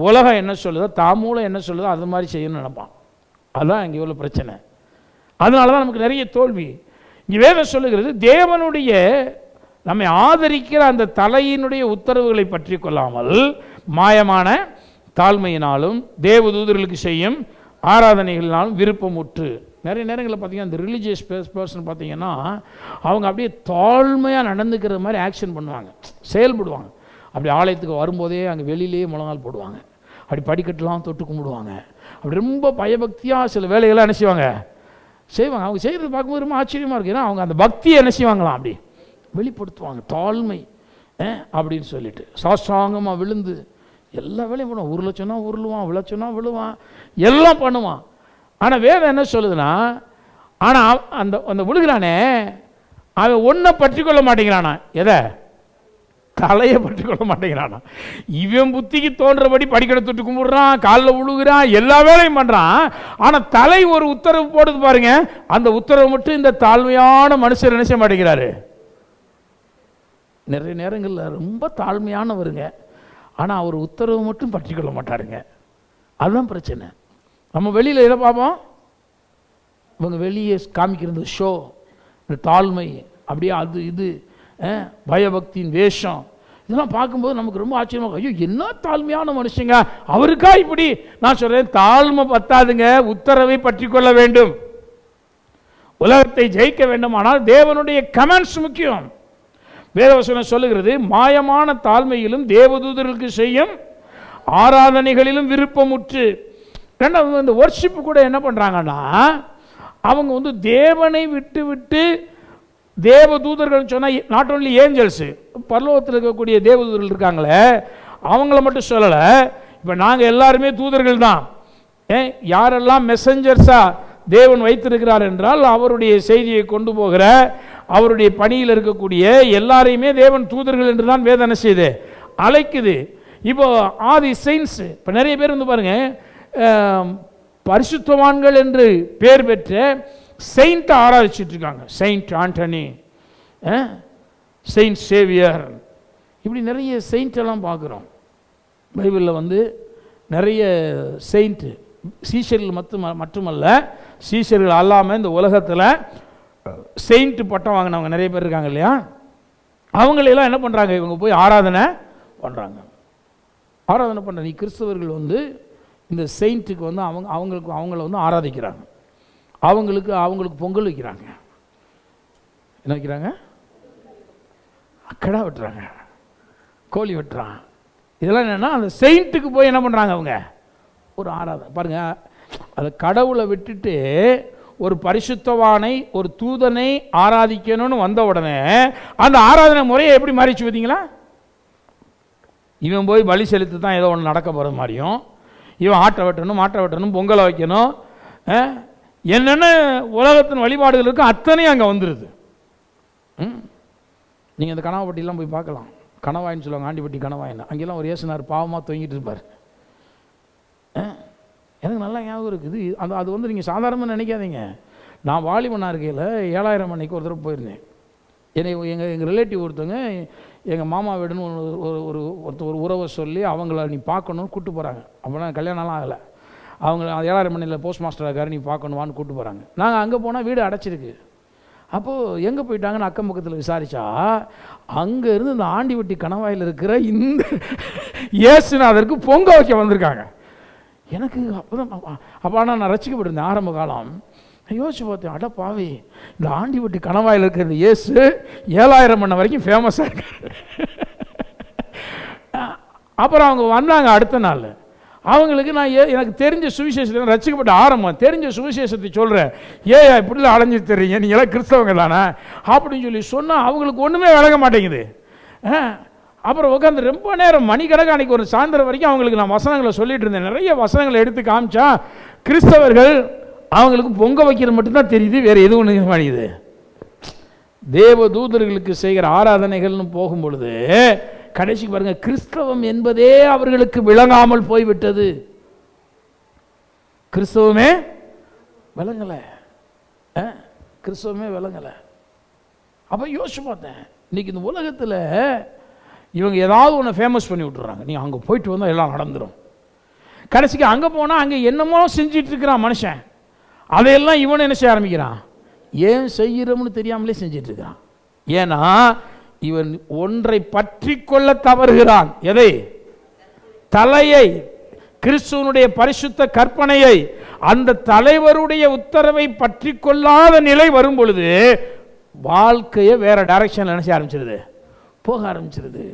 உலகம் என்ன சொல்லுதோ, தாமூல என்ன சொல்லுதோ அது மாதிரி செய்யணும்னு நினைப்பான். அதுதான் இங்கே உள்ள பிரச்சனை. அதனால தான் நமக்கு நிறைய தோல்வி. இங்கே வேதம் சொல்லுகிறது, தேவனுடைய நம்மை ஆதரிக்கிற அந்த தலையினுடைய உத்தரவுகளை பற்றி கொள்ளாமல் மாயமான தாழ்மையினாலும் தேவதூதர்களுக்கு செய்யும் ஆராதனைகளினாலும் விருப்பமுற்று. நிறைய நேரங்களில் பார்த்தீங்கன்னா இந்த ரிலீஜியஸ் பர்சன் பார்த்தீங்கன்னா அவங்க அப்படியே தாழ்மையாக நடந்துக்கிற மாதிரி ஆக்ஷன் பண்ணுவாங்க, செயல்படுவாங்க. அப்படி ஆலயத்துக்கு வரும்போதே அங்கே வெளியிலேயே முழங்கால் போடுவாங்க, அப்படி படிக்கட்டுலாம் தொட்டு கும்பிடுவாங்க, அப்படி ரொம்ப பயபக்தியாக சில வேலைகள்லாம் என்ன செய்வாங்க, செய்வாங்க. அவங்க செய்கிறது பார்க்கும்போது ரொம்ப ஆச்சரியமாக இருக்குது. ஏன்னா அவங்க அந்த பக்தியை என்ன செய்வாங்களாம், அப்படி வெளிப்படுத்துவாங்க, தாழ்மை அப்படின்னு சொல்லிட்டு சாஷ்டாங்கமாக விழுந்து எல்லா வேலையும் பண்ணுவான். உருள சொன்னால் உருளுவான், விழ சொன்னால் விழுவான், எல்லாம் பண்ணுவான். ஆனால் வேதம் என்ன சொல்லுதுன்னா, ஆனால் அந்த அந்த விழுகிறானே அவன் ஒன்றை பற்றி கொள்ள மாட்டேங்கிறானா, எதை? தலையை பற்றி கொள்ள மாட்டேங்கிறானா. இவன் புத்திக்கு தோன்றபடி படிக்கடை தொட்டு கும்பிடுறான், காலில் விழுகிறான், எல்லா வேலையும் பண்ணுறான். ஆனால் தலை ஒரு உத்தரவு போடுது பாருங்க, அந்த உத்தரவு மட்டும் இந்த தாழ்மையான மனுஷர் நினைச்ச மாட்டேங்கிறாரு. நிறைய நேரங்களில் ரொம்ப தாழ்மையானவருங்க, ஆனால் அவர் உத்தரவு மட்டும் பற்றி கொள்ள மாட்டாருங்க. அதுதான் பிரச்சனை. நம்ம வெளியில் எதை பார்ப்போம்? இவங்க வெளியே காமிக்கிறது ஷோ, இந்த தாழ்மை, அப்படியே அது இது பயபக்தியின் வேஷம், இதெல்லாம் பார்க்கும்போது நமக்கு ரொம்ப ஆச்சரியமாக, ஐயோ என்ன தாழ்மையான மனுஷங்க, அவருக்கா இப்படி? நான் சொல்கிறேன், தாழ்மை பத்தாதுங்க, உத்தரவை பற்றி கொள்ள வேண்டும். உலகத்தை ஜெயிக்க வேண்டுமானால் தேவனுடைய கமெண்ட்ஸ் முக்கியம். வேதவசனம் சொல்லுகிறது, மாயமான தாழ்மையிலும் தேவதூதர்களுக்கு செய்யும் ஆராதனைகளிலும் விருப்பமுற்று. ரெண்டாவது இந்த வொர்ஷிப்பு கூட என்ன பண்ணுறாங்கன்னா, அவங்க வந்து தேவனை விட்டு விட்டு தேவதூதர்கள் சொன்னால் நாட் ஓன்லி ஏஞ்சல்ஸு, பரலோகத்தில் இருக்கக்கூடிய தேவதூதர்கள் இருக்காங்களே அவங்கள மட்டும் சொல்லலை. இப்போ நாங்கள் எல்லாருமே தூதர்கள் தான். யாரெல்லாம் மெசஞ்சர்ஸாக தேவன் வைத்திருக்கிறார் என்றால் அவருடைய செய்தியை கொண்டு போகிற அவருடைய பணியில் இருக்கக்கூடிய எல்லாரையுமே தேவன் தூதர்கள் என்று தான் வேதனை செய்து அழைக்குது. இப்போ ஆதி செயின்ஸ், இப்போ நிறைய பேர் வந்து பாருங்கள், பரிசுத்தவான்கள் என்று பேர் பெற்ற செயின்ட்டை ஆராதிச்சுட்டு இருக்காங்க. செயின்ட் ஆண்டனி, செயின்ட் சேவியர், இப்படி நிறைய செயின்ட்டெல்லாம் பார்க்குறோம். பைபிளில் வந்து நிறைய செயின்ட்டு, சீஷர்கள் மட்டுமல்ல, சீஷர்கள் அல்லாமல் இந்த உலகத்தில் செயின்ட்டு பட்டம் வாங்கினவங்க நிறைய பேர் இருக்காங்க இல்லையா? அவங்களெல்லாம் என்ன பண்ணுறாங்க, இவங்க போய் ஆராதனை பண்ணுறாங்க. ஆராதனை பண்ணுற நீ கிறிஸ்தவர்கள் வந்து இந்த செயின்ட்டுக்கு வந்து அவங்கள வந்து ஆராதிக்கிறாங்க. அவங்களுக்கு பொங்கல் வைக்கிறாங்க. என்ன வைக்கிறாங்க? அக்கடா வெட்டுறாங்க, கோழி வெட்டுறான். இதெல்லாம் என்னென்னா அந்த செயின்ட்டுக்கு போய் என்ன பண்ணுறாங்க, அவங்க ஒரு ஆராதனை. பாருங்கள், அதை கடவுளை விட்டுட்டு ஒரு பரிசுத்தவானை ஒரு தூதனை ஆராதிக்கணும்னு வந்த உடனே அந்த ஆராதனை முறையை எப்படி மாறிச்சு பார்த்தீங்களா? இவன் போய் பலி செலுத்து தான் ஏதோ ஒன்று நடக்க போகிற மாதிரியும், இவன் ஆட்டை வெட்டணும், மாட்டை வெட்டணும், பொங்கலை வைக்கணும், என்னென்ன உலகத்தின் வழிபாடுகள் இருக்கும் அத்தனையும் அங்கே வந்துடுது. நீங்கள் இந்த கனவாப்பட்டிலாம் போய் பார்க்கலாம். கணவாயின்னு சொல்லுவாங்க, ஆண்டிப்பட்டி கணவாயின்னு. அங்கெல்லாம் ஒரு ஏசுனார் பாவமாக தொங்கிட்டு இருப்பார். எனக்கு நல்லா ஞாபகம் இருக்குது. அது வந்து நீங்கள் சாதாரணமாக நினைக்காதீங்க. நான் வாலிபனாக இருக்கையில் 7000 மணிக்கு ஒரு தடவை போயிருந்தேன். எங்கள் ரிலேட்டிவ் ஒருத்தவங்க எங்கள் மாமா வீடுன்னு ஒரு உறவை சொல்லி அவங்கள நீ பார்க்கணுன்னு கூப்பிட்டு போகிறாங்க. அப்போனா கல்யாணம்லாம் ஆகலை. அவங்க 7000 மணியில் போஸ்ட் மாஸ்டர் இருக்காரு, நீ பார்க்கணுவான்னு கூப்பிட்டு போகிறாங்க. நாங்கள் அங்கே போனால் வீடு அடைச்சிருக்கு. அப்போது எங்கே போயிட்டாங்கன்னு அக்கம் பக்கத்தில் விசாரித்தா அங்கே இருந்து இந்த ஆண்டிவட்டி கணவாயில் இருக்கிற இந்த இயேசுநாதருக்கு பொங்க வைக்க வந்திருக்காங்க. எனக்கு அப்போ நான் ரசிக்கப்பட்டிருந்தேன் ஆரம்ப காலம். யோசிச்சு பார்த்தேன், அட பாவி, இந்த ஆண்டிவட்டி கணவாயில் இருக்கிற இந்த இயேசு 7000 மணி வரைக்கும் ஃபேமஸாக இருக்காரு. அப்புறம் அவங்க வந்தாங்க அடுத்த நாள். அவங்களுக்கு நான் எனக்கு தெரிஞ்ச சுவிசேஷத்தை ரசிக்கப்பட்ட ஆரம்பம் தெரிஞ்ச சுவிசேஷத்தை சொல்கிறேன். இப்படிலாம் அலைஞ்சு தெரியுங்க, நீங்களாம் கிறிஸ்தவங்க தானே அப்படின்னு சொல்லி சொன்னால் அவங்களுக்கு ஒன்றுமே விளங்க மாட்டேங்குது. அப்புறம் உட்காந்து ரொம்ப நேரம் மணிக்கணக்காக அன்றைக்கி ஒரு சாயந்தரம் வரைக்கும் அவங்களுக்கு நான் வசனங்களை சொல்லிட்டு இருந்தேன். நிறைய வசனங்களை எடுத்து காமிச்சா கிறிஸ்தவர்கள் அவங்களுக்கு பொங்க வைக்கிறது மட்டும்தான் தெரியுது, வேறு எதுவும் ஒன்று மாட்டேங்குது. தேவ தூதர்களுக்கு செய்கிற ஆராதனைகள்னு போகும்பொழுது கடைசிக்கு பாருங்க, கிறிஸ்தவம் என்பதே அவர்களுக்கு விளங்காமல் போய்விட்டது. கிறிஸ்தவமே விளங்கலை, கிறிஸ்தவமே விளங்கலை. அப்போ யோசிச்சு பார்த்தேன், இன்னைக்கு இந்த உலகத்தில் இவங்க ஏதாவது ஒன்று ஃபேமஸ் பண்ணி விட்டுறாங்க. நீங்கள் அங்கே போயிட்டு வந்தால் எல்லாம் நடந்துடும். கடைசிக்கு அங்கே போனால் அங்கே என்னமோ செஞ்சிட்டு இருக்கிறான் மனுஷன். அதையெல்லாம் இவன் என்ன செய்ய ஆரம்பிக்கிறான், ஏன் செய்கிறோம்னு தெரியாமலே செஞ்சிட்டு இருக்கிறான். ஏன்னா இவன் ஒன்றை பற்றி கொள்ள தவறுகிறான். எதை? தலையை, கிறிஸ்துவனுடைய பரிசுத்த கற்பனையை. அந்த தலைவருடைய உத்தரவை பற்றி கொள்ளாத நிலை வரும் பொழுது வாழ்க்கையை வேற டைரக்ஷன்ல நினைச்ச ஆரம்பிச்சிருது, போக ஆரம்பிச்சிருது.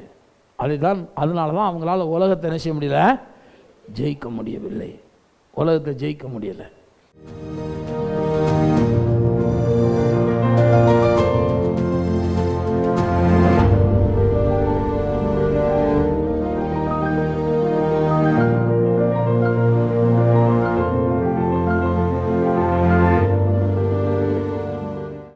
அதனால தான் அவங்களால உலகத்தை என்ன செய்ய முடியல, ஜெயிக்க முடியவில்லை. உலகத்தை ஜெயிக்க முடியலை.